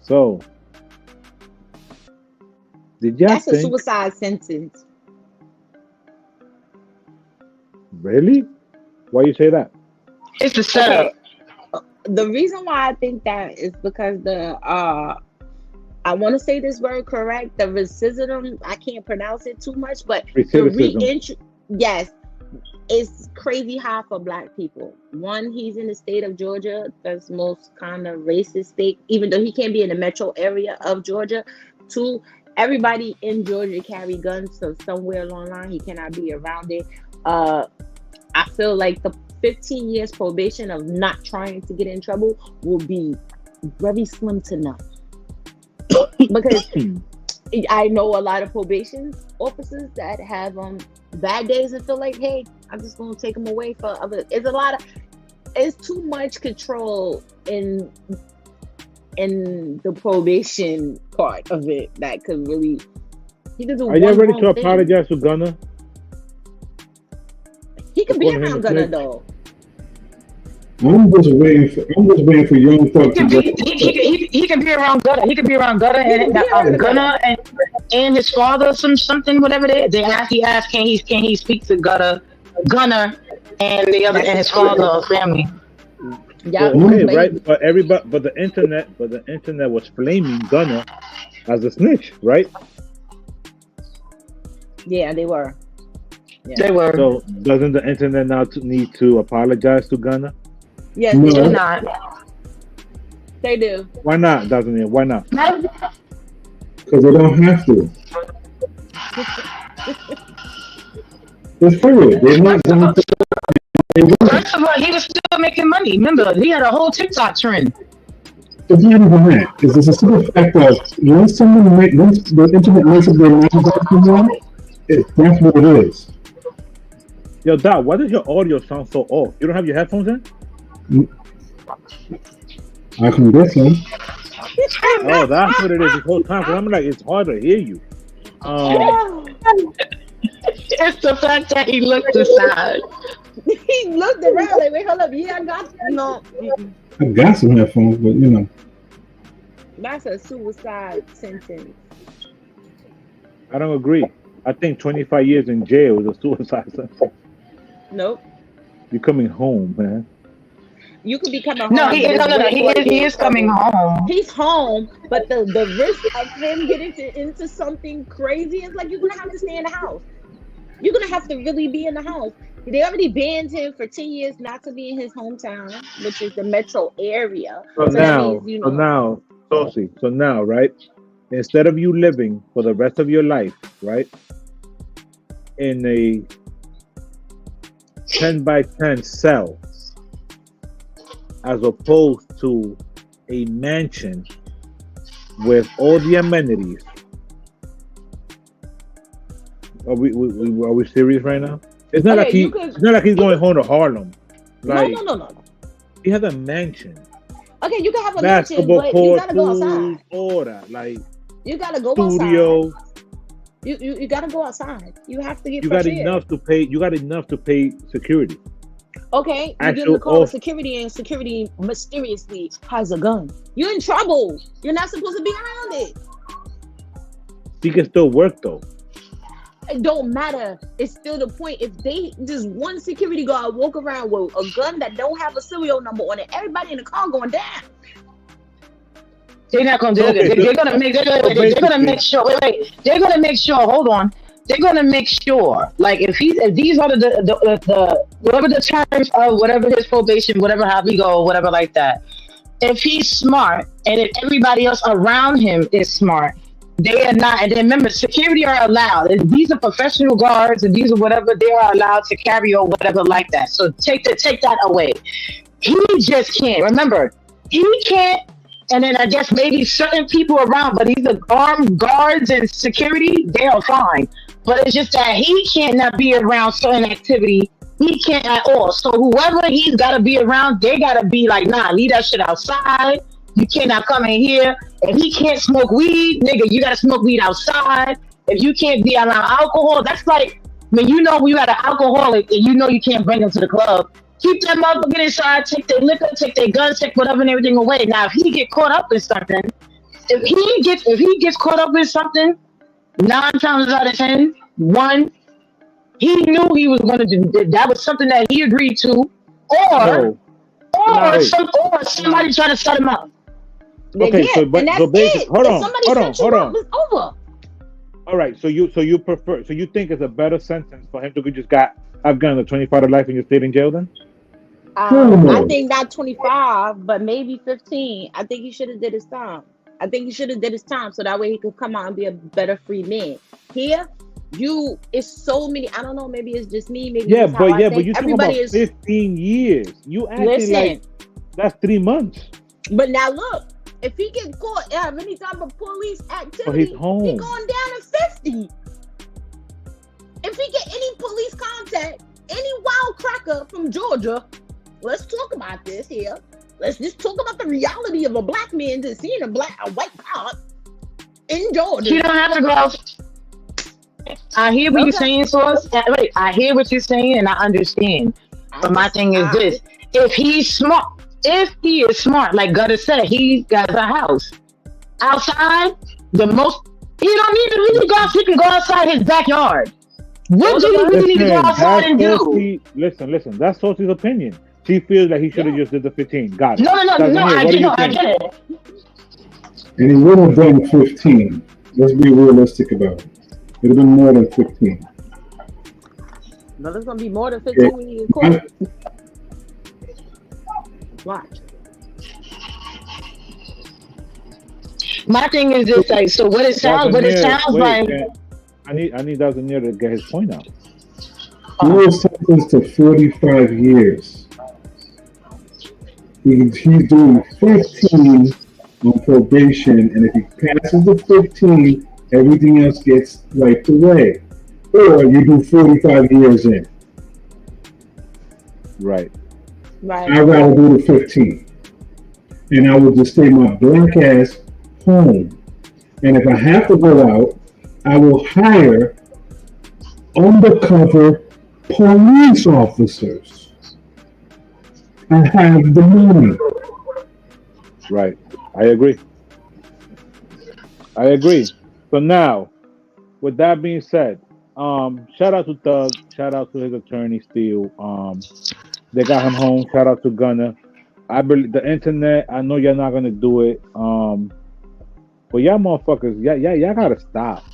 So, did y'all That's think? a suicide sentence. Really? Why you say that? It's a setup. Okay. The reason why I think that is because I want to say this word correct, the racism, I can't pronounce it too much, but yes, it's crazy high for Black people. One, he's in the state of Georgia, that's most kind of racist state, even though he can't be in the metro area of Georgia. Two, everybody in Georgia carry guns, so somewhere along the line he cannot be around it. I feel like the 15 years probation of not trying to get in trouble will be very slim to none. Because I know a lot of probation officers that have bad days and feel like, hey, I'm just gonna take them away for other. It's too much control in the probation part of it that could really. He doesn't. Are you ready to apologize to Gunna? He could be around Gunna though. I'm just waiting for Young Thug to go. He can be around Gunna. He could be around Gunna and his father, something, whatever they ask. He asked, can he speak to Gunna and the other and his father or family. Yeah, okay, right. But the internet was flaming Gunna as a snitch, right? Yeah, they were. Yeah. They were. So doesn't the internet now need to apologize to Gunna? Yes, they do not. They do. Why not? Doesn't it? Why not? Because they don't have to. It's true. They're not going to. First of all, he was still making money. Remember, he had a whole TikTok trend. It's not even that. It's just a simple fact that once the internet makes up their minds about someone, that's what it is. Yo, Doc, why does your audio sound so off? You don't have your headphones in? I can get some. Oh, that's what it is this whole time. Cause I'm like, it's hard to hear you. It's the fact that he looked aside. He looked around like, wait, hold up. Yeah, I got no. I got some headphones, but you know. That's a suicide sentence. I don't agree. I think 25 years in jail is a suicide sentence. Nope. You're coming home, man. You could be coming home. No, he is coming home. He's home, but the risk of him getting into something crazy is like you're gonna have to stay in the house. You're gonna have to really be in the house. They already banned him for 10 years not to be in his hometown, which is the metro area. So now, right? Instead of you living for the rest of your life, right, in a 10 by 10 cell, as opposed to a mansion with all the amenities, Are we serious right now? It's not Okay, it's not like he's going home to Harlem. Like, no. He has a mansion. Okay, you can have a Basketball mansion, but you gotta go outside. All that, like you gotta go studio. outside. You gotta go outside. You have to get. You got enough to pay. You got enough to pay security. Okay, you give the call to security, and security mysteriously has a gun. You're in trouble. You're not supposed to be around it. He can still work though. It don't matter. It's still the point. If they just one security guard walk around with a gun that don't have a serial number on it, everybody in the car going down. They're not gonna do it. They're gonna make. They're gonna make sure. Wait. They're gonna make sure. Hold on. They're gonna make sure. Like if these are the whatever the terms of whatever his probation, whatever how he go, whatever like that. If he's smart and if everybody else around him is smart, they are not. And then remember, security are allowed. If these are professional guards and these are whatever, they are allowed to carry or whatever like that. So take that away. He just can't. Remember, he can't. And then I guess maybe certain people around, but these are armed guards and security, they are fine. But it's just that he can't not be around certain activity. He can't at all. So whoever he's got to be around, they got to be like, nah, leave that shit outside. You cannot come in here. If he can't smoke weed, nigga, you got to smoke weed outside. If you can't be around alcohol, that's like, when you know you got an alcoholic and you know you can't bring him to the club, keep that motherfucker inside, take their liquor, take their guns, take whatever and everything away. Now, if he get caught up in something, if he gets caught up in something, 9 times out of 10, one, he knew he was going to do that was something that he agreed to, or somebody trying to set him up. Okay, yeah, and that's it. Hold on. It's over. All right, so you think it's a better sentence for him to just have gotten a 25 to life and you stayed in jail then? I think not 25, but maybe 15. I think he should have did his time. So that way he could come out and be a better free man. Here, it's so many. I don't know. Maybe it's just me. Maybe but you talking about 15 years. You acting like that's 3 months. But now look, if he gets caught any type of police activity, he's going down to 50. If he get any police contact, any wild cracker from Georgia, let's talk about this here. Let's just talk about the reality of a black man just seeing a white cop in Georgia. You don't have to go. I hear what you're saying, Source. Wait, I hear what you're saying and I understand. But my thing is this: if he is smart, like Gutter said, he got a house outside. He don't even really go. He can go outside his backyard. What do you really need to go outside and do? Listen. That's Source's opinion. She feels that he should have just did the 15. Got it. No. I get it. And he would have done 15. Let's be realistic about it. It would have been more than 15. No, there's gonna be more than 15 when you get caught. Watch. My thing is this, like, so what it sounds like. I need Dr. Neer to get his point out. He was sentenced to 45 years. He's doing 15 on probation, and if he passes the 15, everything else gets wiped away. Or you do 45 years in. Right. I'd rather do the 15. And I would just stay my black ass home. And if I have to go out, I will hire undercover police officers. I have the money. Right. I agree. So now, with that being said, shout out to Thug, shout out to his attorney Steel. They got him home. Shout out to Gunner. I believe the internet. I know you're not gonna do it. But y'all motherfuckers, y'all gotta stop.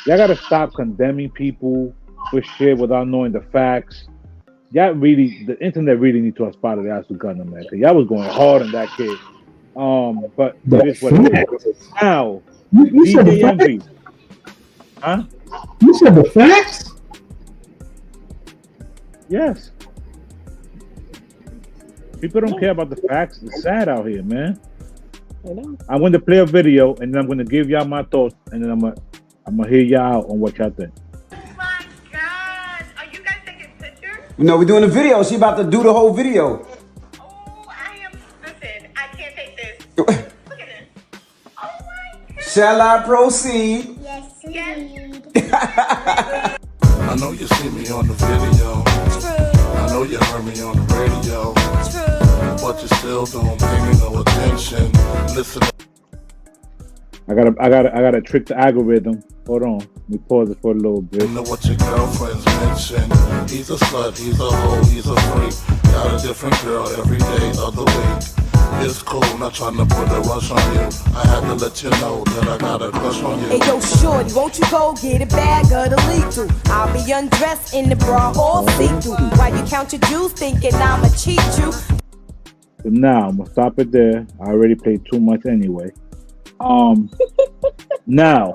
Y'all gotta stop condemning people for shit without knowing the facts. The internet really need to have spotted the ass with Gunner, man. Cause y'all was going hard on that kid. But that is what it is. Now, you said the facts? Huh? You said the facts? Yes. People don't care about the facts. It's sad out here, man. I know. I'm going to play a video and then I'm going to give y'all my thoughts and then I'm gonna hear y'all out on what y'all think. No, we're doing a video. She about to do the whole video. Shall I proceed? Yes, indeed. I know you see me on the video. I know you heard me on the radio. But you still don't pay me no attention. Listen. I gotta trick the algorithm. Hold on. Let me pause it for a little bit. You know what your girlfriends mention. He's a slut, he's a hoe, he's a freak. Got a different girl every day of the week. It's cool, not trying to put a rush on you. I had to let you know that I got a crush on you. Hey yo, shorty, won't you go get a bag of the lethal? I'll be undressed in the bra all see-through. While you count your jewels, thinking I'ma cheat you. So now I'm gonna stop it there. I already played too much anyway. Now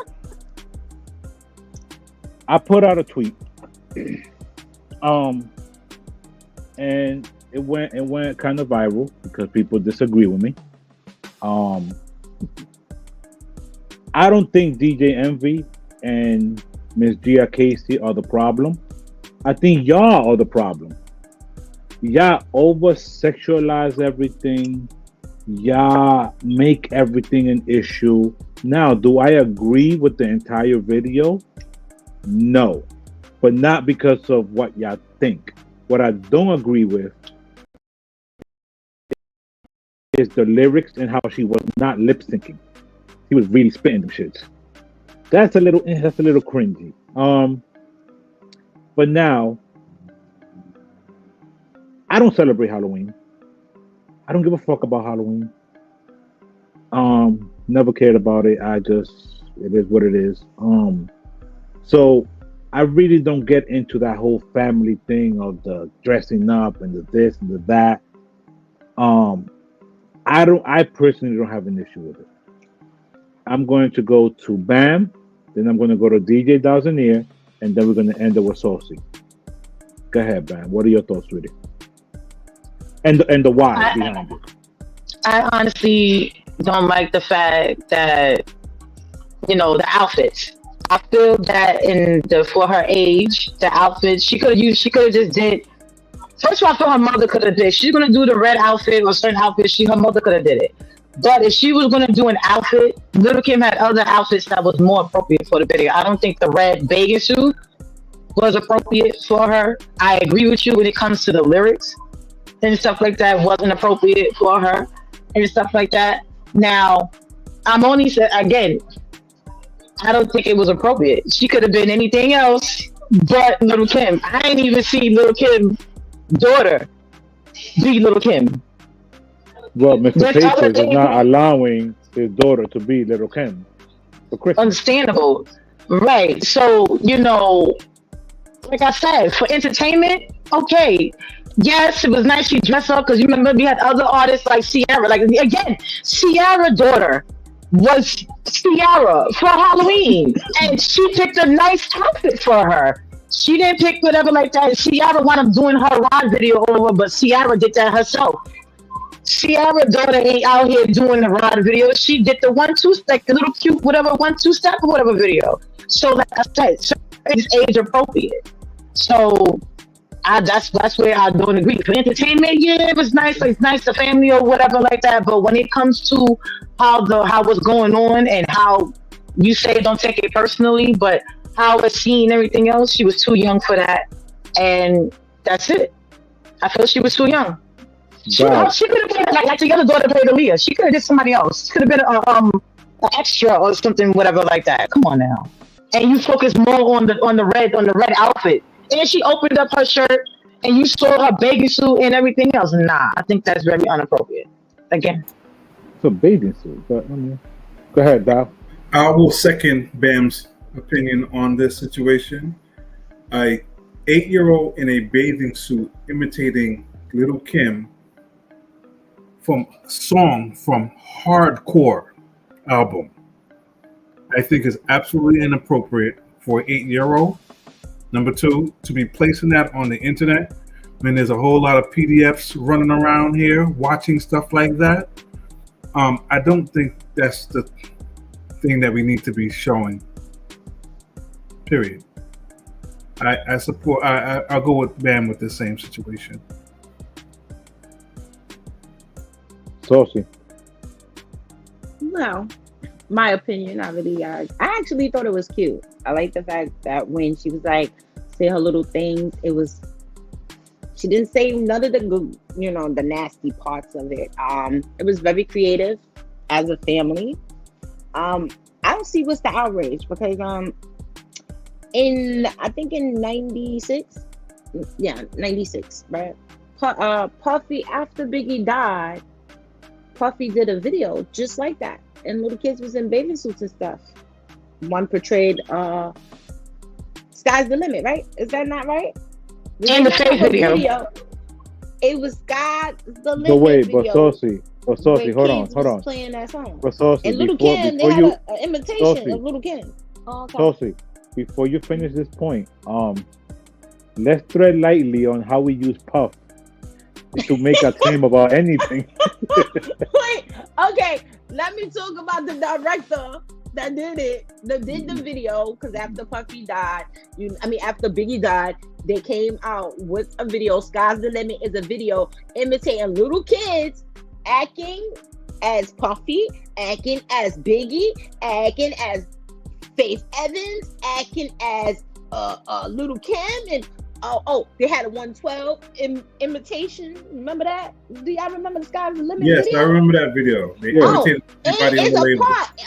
I put out a tweet, and it went kind of viral because people disagree with me. I don't think DJ Envy and Miss Gia Casey are the problem. I think y'all are the problem. Y'all over-sexualize everything. Y'all make everything an issue. Now, do I agree with the entire video? No. But not because of what y'all think. What I don't agree with is the lyrics and how she was not lip syncing. She was really spitting them shits. That's a little cringy. But now, I don't celebrate Halloween. I don't give a fuck about Halloween. Never cared about it. It is what it is. So I really don't get into that whole family thing of the dressing up and the this and the that. I personally don't have an issue with it. I'm going to go to Bam, then I'm going to go to DJ Dowsonier, and then we're going to end it with Saucy. Go ahead, Bam. What are your thoughts, sweetie? And the why behind it. I honestly don't like the fact that, the outfits. I feel that for her age, the outfit she could have just did. First of all, I feel her mother could have did. She's gonna do the red outfit or certain outfit. Her mother could have did it. But if she was gonna do an outfit, Little Kim had other outfits that was more appropriate for the video. I don't think the red bathing suit was appropriate for her. I agree with you when it comes to the lyrics and stuff like that wasn't appropriate for her and stuff like that. Now, I'm only saying again, I don't think it was appropriate. She could have been anything else but Little Kim. I ain't even see Little Kim's daughter be Little Kim. Well, Mr. Papers is not allowing his daughter to be Little Kim for Christmas. Understandable. Right. So, like I said, for entertainment, okay. Yes, it was nice she dressed up because you remember we had other artists like Ciara. Like, again, Ciara's daughter was Ciara for Halloween. And she picked a nice outfit for her. She didn't pick whatever like that. Ciara wound up doing her ride video over, but Ciara did that herself. Ciara's daughter ain't out here doing the ride video. She did the 1-2 step, the little cute whatever 1-2 step or whatever video. So like I said, so it's age appropriate. So that's where I don't agree. For entertainment, yeah, it was nice. Like, it's nice, the family or whatever like that. But when it comes to how what's going on and how you say don't take it personally, but how it's seen everything else, she was too young for that, and that's it. I feel she was too young. She could have been like the other daughter played Aaliyah. She could have did somebody else. She could have been an extra or something, whatever like that. Come on now. And you focus more on the red outfit. And she opened up her shirt, and you saw her bathing suit and everything else. Nah, I think that's very inappropriate. Again, it's a bathing suit. But go ahead, Dow. I will second Bam's opinion on this situation. A 8-year-old in a bathing suit imitating Little Kim from a song from Hardcore album, I think is absolutely inappropriate for an 8-year-old. Number two, to be placing that on the internet when there's a whole lot of PDFs running around here watching stuff like that. I don't think that's the thing that we need to be showing. Period. I support. I'll go with Bam with the same situation. Saucy. Well, my opinion, I actually thought it was cute. I like the fact that when she was like, say her little things, she didn't say none of the good, the nasty parts of it. It was very creative as a family. I don't see what's the outrage because I think in 96, yeah, 96, right? Puffy, after Biggie died, Puffy did a video just like that, and little kids was in bathing suits and stuff. One portrayed "Sky's the Limit," right? Is that not right? In the fake video, it was "Sky's the Limit." But wait, video, but Saucy, hold on. Playing that song. But Saucy, and Little Kim, they had an imitation of Little Kim. Saucy, before you finish this point, let's tread lightly on how we use Puff to make a claim about anything. Wait, okay, let me talk about the director that did it, that did the video, because after Puffy died, after Biggie died, they came out with a video. Sky's the Limit is a video imitating little kids acting as Puffy, acting as Biggie, acting as Faith Evans, acting as Little Kim, and they had a 112 imitation. Remember that? Do y'all remember the Sky's the Limit Yes, video? I remember that video. They imitated everybody on the label.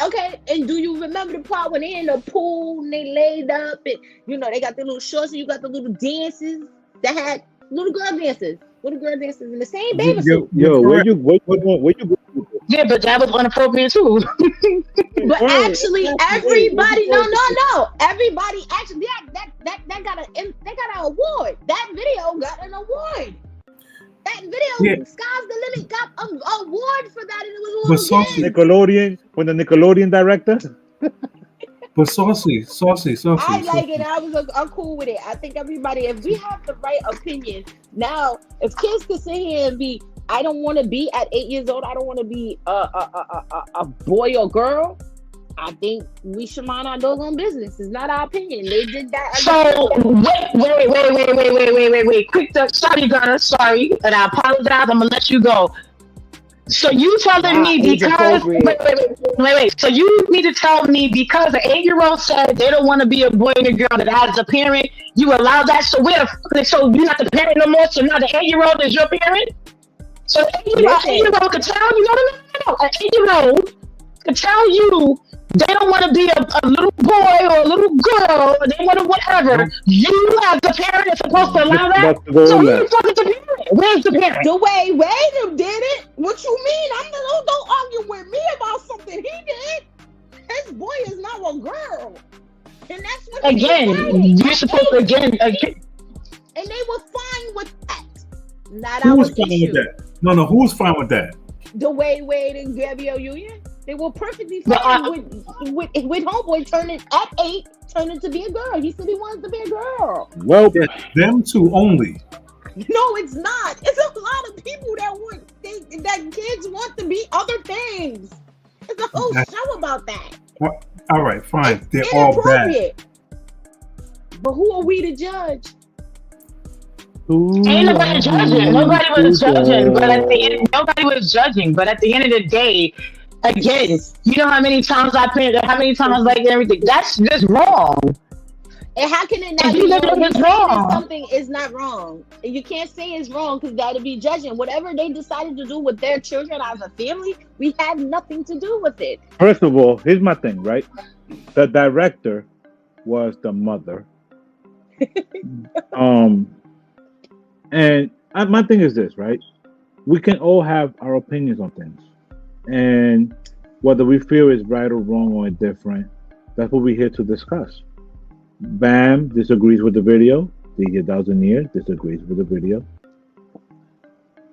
Okay, and do you remember the part when they in the pool and they laid up and they got the little shorts and you got the little dances that had little girl dances in the same baby suit. Yo, where you going? Yeah, but that was inappropriate too. But actually, everybody, no, everybody actually, that got an award. That video got an award. That video, Sky's the Limit, got an award for that, and it was Nickelodeon, when the Nickelodeon director. But saucy. I like it. I'm cool with it. I think everybody, if we have the right opinion, now if kids can sit here and be, I don't want to be at 8 years old, I don't want to be a boy or girl, I think we should mind our doggone business. It's not our opinion. They did that. So wait. Quick, sorry, Gunner. Sorry, and I apologize. I'm gonna let you go. So you telling me because wait. So you need to tell me because an 8-year-old said they don't want to be a boy and a girl, that as a parent you allow that. So so you're not the parent no more. So now the 8-year-old is your parent. So an 8-year-old could tell you no. An 8-year-old could tell you they don't want to be a little boy or a little girl, or they want to whatever. You as the parent are supposed to allow that. So who's the parent? Where's the parent? The way Wade did it. What you mean? Don't argue with me about something he did. His boy is now a girl, and that's what you're supposed to again. And they were fine with that. Not who our was fine issue. with that? No, who was fine with that? The way Wade and Gabrielle Union. They were perfectly fine with homeboy turning at 8, turning to be a girl. He said he wanted to be a girl. Well, them two only. No, it's not. It's a lot of people that kids want to be other things. It's a whole show about that. Well, all right, fine. They're all bad. But who are we to judge? Ain't nobody judging. Nobody was judging. But at the end, nobody was judging. But at the end of the day, again, you know how many times I like everything. That's just wrong. And how can it not be wrong? Something is not wrong. You can't say it's wrong because that'd be judging. Whatever they decided to do with their children as a family, we had nothing to do with it. First of all, here's my thing, right? The director was the mother. And my thing is this, right? We can all have our opinions on things. And whether we feel is right or wrong or indifferent, that's what we're here to discuss. Bam disagrees with the video. DJ Dowsonier disagrees with the video.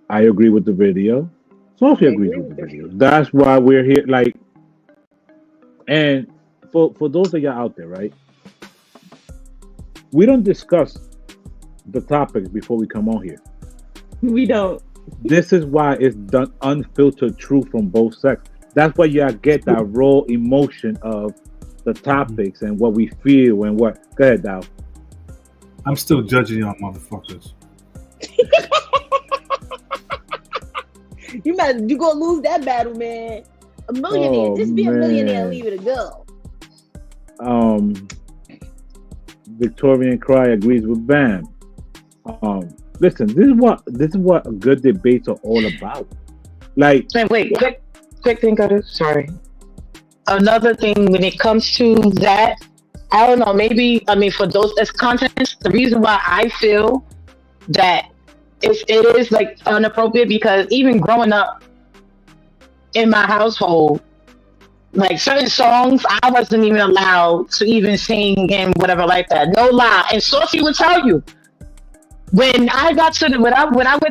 I agree with the video. Sophie agrees with the video. That's why we're here. And for those of y'all out there, right? We don't discuss the topics before we come on here. We don't. This is why it's done unfiltered, true from both sexes. That's why y'all get that raw emotion of the topics and what we feel and what. Go ahead, Dow. I'm still judging y'all motherfuckers. You gonna lose that battle, man. A millionaire. Just be a millionaire and leave it a go. Victorian Cry agrees with Bam. Listen, this is what good debates are all about. Like, wait, quick thing, Cutter. Sorry. Another thing when it comes to that, I don't know. Maybe for those as content, the reason why I feel that it is like inappropriate, because even growing up in my household, like certain songs I wasn't even allowed to even sing and whatever like that. No lie. And Sophie would tell you, when I went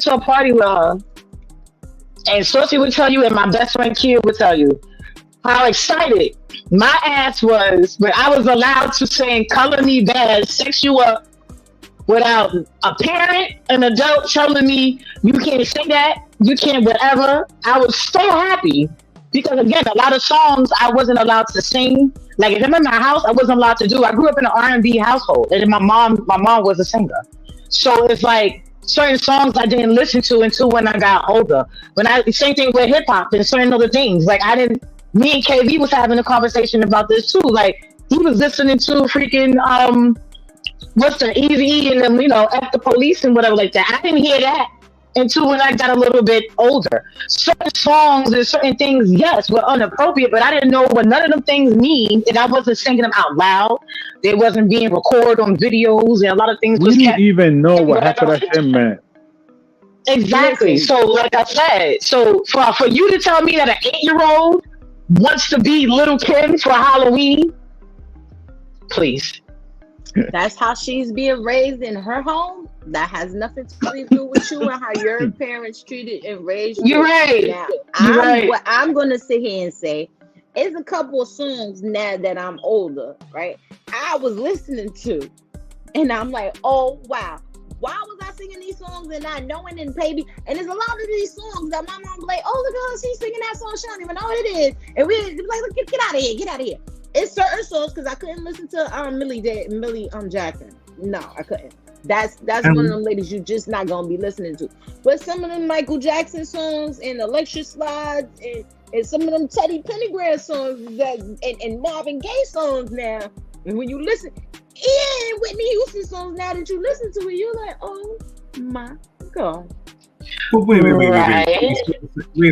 to a party with her, and Sophie would tell you, and my best friend Kia would tell you, how excited my ass was when I was allowed to sing Color Me Bad, Sex You Up, without a parent, an adult telling me, you can't sing that, you can't whatever. I was so happy, because again, a lot of songs I wasn't allowed to sing. Like if I'm in my house, I wasn't allowed to do. I grew up in an R&B household, and my mom was a singer. So it's like certain songs I didn't listen to until when I got older. Same thing with hip hop and certain other things. Like me and KV was having a conversation about this too. Like he was listening to freaking what's the Eazy-E and them, F the Police and whatever like that. I didn't hear that until when I got a little bit older. Certain songs and certain things, yes, were inappropriate, but I didn't know what none of them things mean, and I wasn't singing them out loud. They wasn't being recorded on videos, and a lot of things we didn't even know what half of that shit meant. Exactly. So, like I said, for you to tell me that an 8-year-old wants to be Little Kim for Halloween, please. That's how she's being raised in her home. That has nothing to do with you and how your parents treated and raised you. You're right. Now, what I'm going to sit here and say is a couple of songs now that I'm older, right? I was listening to, and I'm like, oh, wow. Why was I singing these songs and not knowing and baby? And there's a lot of these songs that my mom was like, oh, look, she's singing that song. She don't even know what it is. And we like, get out of here, get out of here. It's certain songs because I couldn't listen to Millie Jackson. No, I couldn't. That's one of them ladies you just not gonna be listening to. But some of them Michael Jackson songs and Electric Slides and some of them Teddy Pendergrass songs and Marvin Gaye songs now. And when you listen, and Whitney Houston songs now that you listen to it, you're like, oh my God. But wait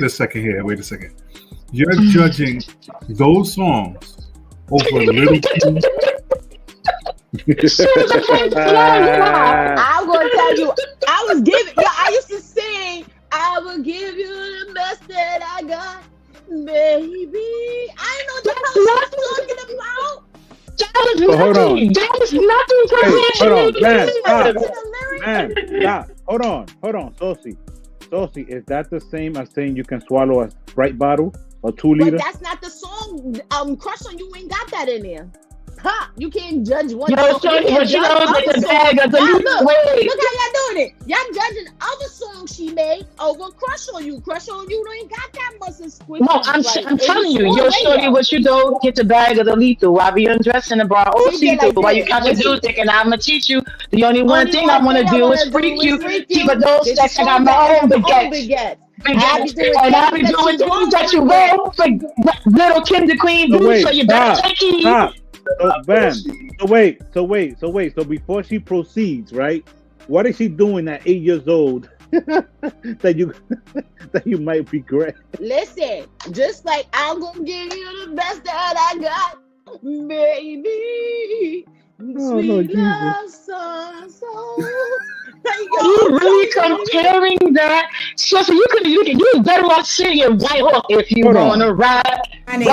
a second here. Wait a second. You're judging those songs over Little Kim. I'm gonna tell you, I used to sing, I will give you the best that I got, baby. I know what you're talking about. Hold on. That was nothing. Stop. Hold on. Sophie, is that the same as saying you can swallow a Sprite bottle or 2 liters? But that's not the song. Crush on You ain't got that in there. Ha! You can't judge one song. Like the bag of the look how y'all doing it. Y'all judging other songs she made over Crush on You. Crush on You ain't got that much of squishy. No, I'm telling you, yo, shorty, what you do, get the bag of the lethal. While be undressing the bra, while you count your dudes, thinking I'ma teach you. The only one thing I want to do is freak you. Keep a dose sex, I got my own baguette. And I be doing things that you will for Little Kim the Queen. So you better take it. So before she proceeds, right? What is she doing at 8 years old that you might regret? Listen, just like I'm gonna give you the best that I got, baby. Sweet love song. You really comparing that? So you better off sitting in White Hawk if you want to ride. Which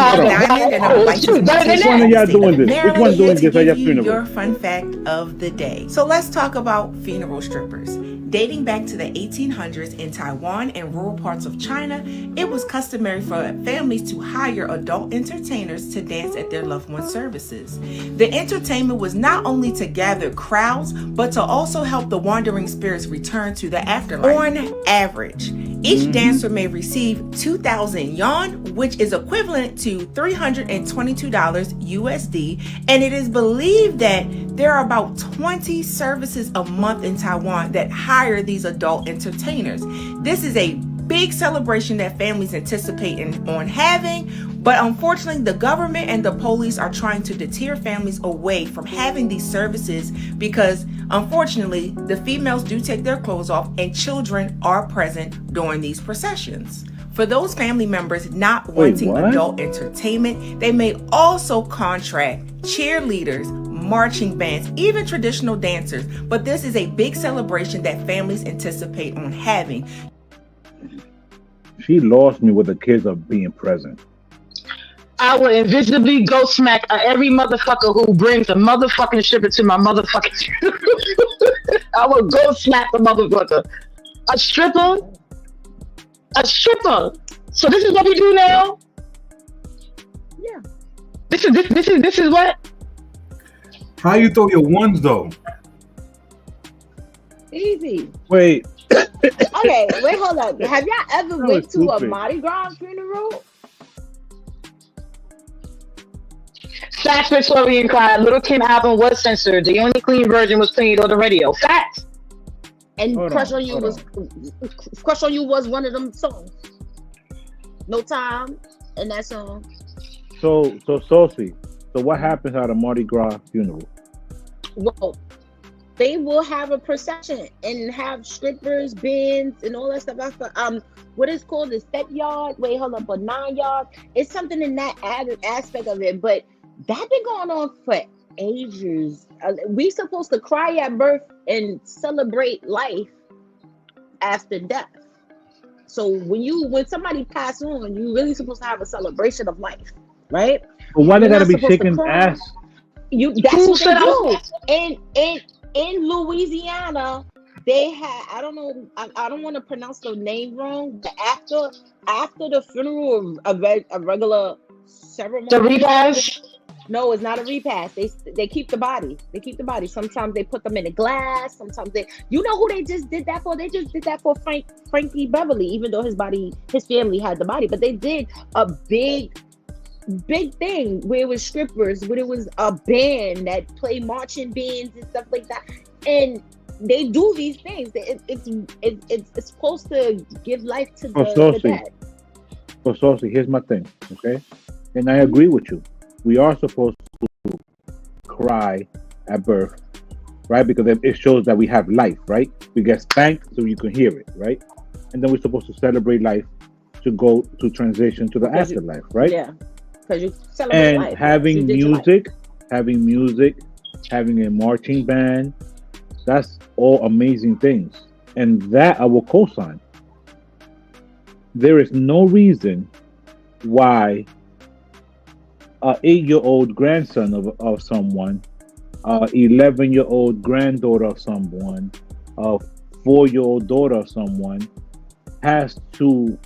one of y'all doing this? Which one doing this at your funeral? Your fun fact of the day. So let's talk about funeral strippers. Dating back to the 1800s in Taiwan and rural parts of China, it was customary for families to hire adult entertainers to dance at their loved one's services. The entertainment was not only to gather crowds, but to also help the wandering spirits return to the afterlife. On average, Each dancer may receive 2,000 yuan, which is equivalent to $322 USD, and it is believed that there are about 20 services a month in Taiwan that hire these adult entertainers. This is a big celebration that families anticipate on having, but unfortunately the government and the police are trying to deter families away from having these services because unfortunately the females do take their clothes off and children are present during these processions. For those family members not wanting adult entertainment, they may also contract cheerleaders, marching bands, even traditional dancers, but this is a big celebration that families anticipate on having. She lost me with the kids of being present. I will invisibly go smack every motherfucker who brings a motherfucking stripper to my motherfucking I will go slap the motherfucker. A stripper? A stripper. So this is what we do now? Yeah. This is what? How you throw your ones though? Easy. Wait. Okay, wait, hold up. Have y'all ever went to a stupid. Mardi Gras funeral? Facts, Victorian cried. Little Kim album was censored. The only clean version was played on the radio. Facts. And Crush on You was one of them songs. No Time in that song. So Saucy. So what happens at a Mardi Gras funeral? Well, they will have a procession and have strippers, bands, and all that stuff. After what is called the step yard. Wait, hold up, a 9 yard. It's something in that added aspect of it, but that been going on for ages. We supposed to cry at birth and celebrate life after death. So when somebody pass on, you really supposed to have a celebration of life, right? But why they gotta be shaking ass? That's what they do. In Louisiana, they had, I don't know, I don't want to pronounce the name wrong, but after the funeral, a regular ceremony. The repast? No, it's not a repast. They keep the body. Sometimes they put them in a glass. Sometimes you know who they just did that for? They just did that for Frankie Beverly, even though his family had the body. But they did a big thing where it was strippers, where it was a band that played marching bands and stuff like that. And they do these things. It's supposed to give life to the dead. So Saucy, here's my thing, okay? And I agree with you. We are supposed to cry at birth, right? Because it shows that we have life, right? We get spanked so you can hear it, right? And then we're supposed to celebrate life to go to transition to the afterlife, right? Yeah. Because you celebrate life. And having music, having a marching band, that's all amazing things. And that I will co-sign. There is no reason why an 8-year-old grandson of someone, 11-year-old granddaughter of someone, a 4-year-old daughter of someone has to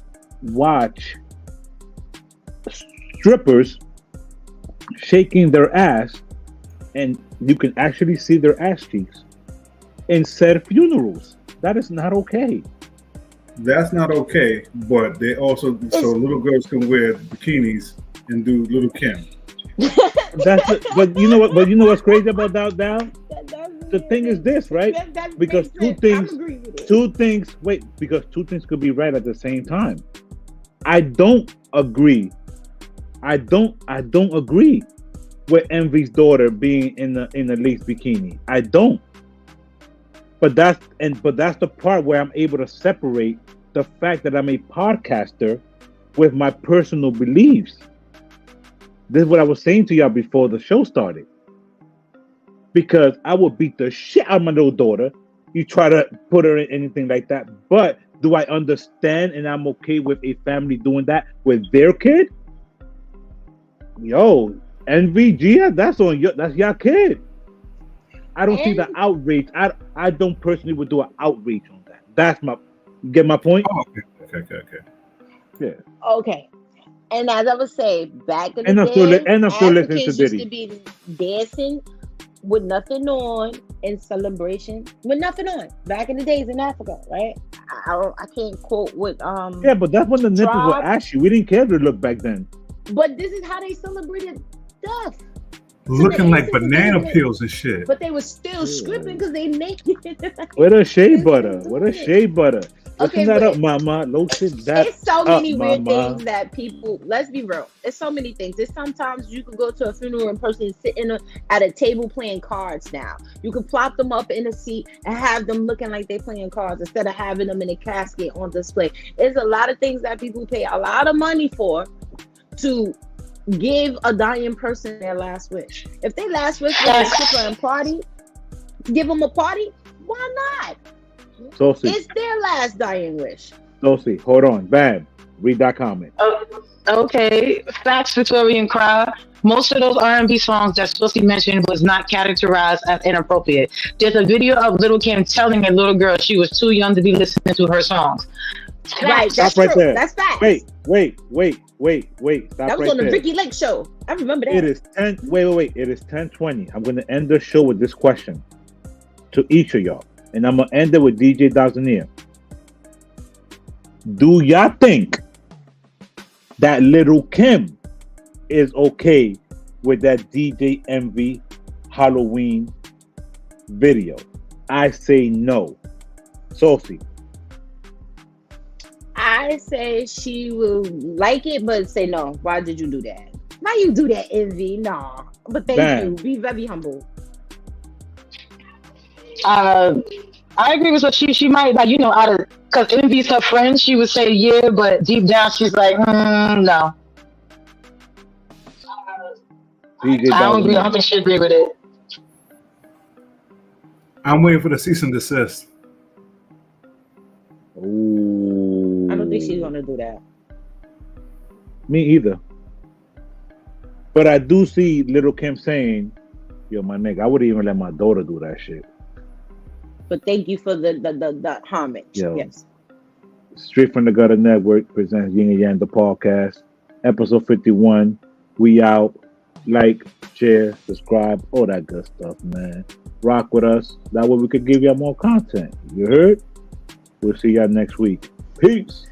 watch strippers shaking their ass, and you can actually see their ass cheeks in said funerals. That is not okay. That's not okay, but they also so little girls can wear bikinis and do Little Kim. But you know what? But you know what's crazy about that now? The thing is this, right? Because two things could be right at the same time. I don't agree with Envy's daughter being in the lace bikini. I don't. But that's the part where I'm able to separate the fact that I'm a podcaster with my personal beliefs. This is what I was saying to y'all before the show started. Because I will beat the shit out of my little daughter. You try to put her in anything like that. But do I understand and I'm okay with a family doing that with their kid? Yo, NVG, that's your kid. I don't see the outrage. I don't personally would do an outrage on that. That's get my point? Oh, okay. Yeah. Okay. And as I was saying, back in the day, I'm still listening to Africans Diddy. used to be dancing with nothing on in celebration with nothing on. Back in the days in Africa, right? I can't quote what Yeah, but that's when the nipples were tribe. ashy. We didn't care to look back then. But this is how they celebrated death. Looking like ancestors banana did it. peels and shit. But they were still stripping because they naked. Where the shea butter? Where the shea butter? Okay, Listen that but up, mama. Lotion that It's so up, many weird mama. things that people. Let's be real. It's so many things. It's sometimes you could go to a funeral and person is sitting at a table playing cards. Now you could plop them up in a seat and have them looking like they playing cards instead of having them in a casket on display. There's a lot of things that people pay a lot of money for to give a dying person their last wish. If their last wish was to strip and party, give them a party. Why not? Sophie, It's their last dying wish. Sophie, hold on. Bam. Read that comment. Okay, facts, Victorian crowd. Most of those R&B songs that Swissy mentioned was not categorized as inappropriate. There's a video of Little Kim telling a little girl she was too young to be listening to her songs. Right, that's Stop right true. there. That's facts. Wait. Stop That was right on the there. Ricky Lake show. I remember that. It is 10. Wait. It is 10:20. I'm going to end the show with this question to each of y'all. And I'm going to end it with DJ Dazania. Do y'all think that Little Kim is okay with that DJ Envy Halloween video? I say no. Sophie. I say she will like it, but say no. Why did you do that? Why you do that, Envy? Nah. But thank you. Be very humble. I agree with what she might, like, out of, because Envy's her friend, she would say yeah, but deep down she's like, no. I don't agree. I don't think she agree with it. I'm waiting for the cease and desist. Ooh. I don't think she's gonna do that. Me either. But I do see Little Kim saying, yo, my nigga, I wouldn't even let my daughter do that shit. But thank you for the homage. Yo. Yes. Straight from the Gutter Network presents Yin and Yang, the podcast. Episode 51. We out. Like, share, subscribe, all that good stuff, man. Rock with us. That way we could give y'all more content. You heard? We'll see y'all next week. Peace.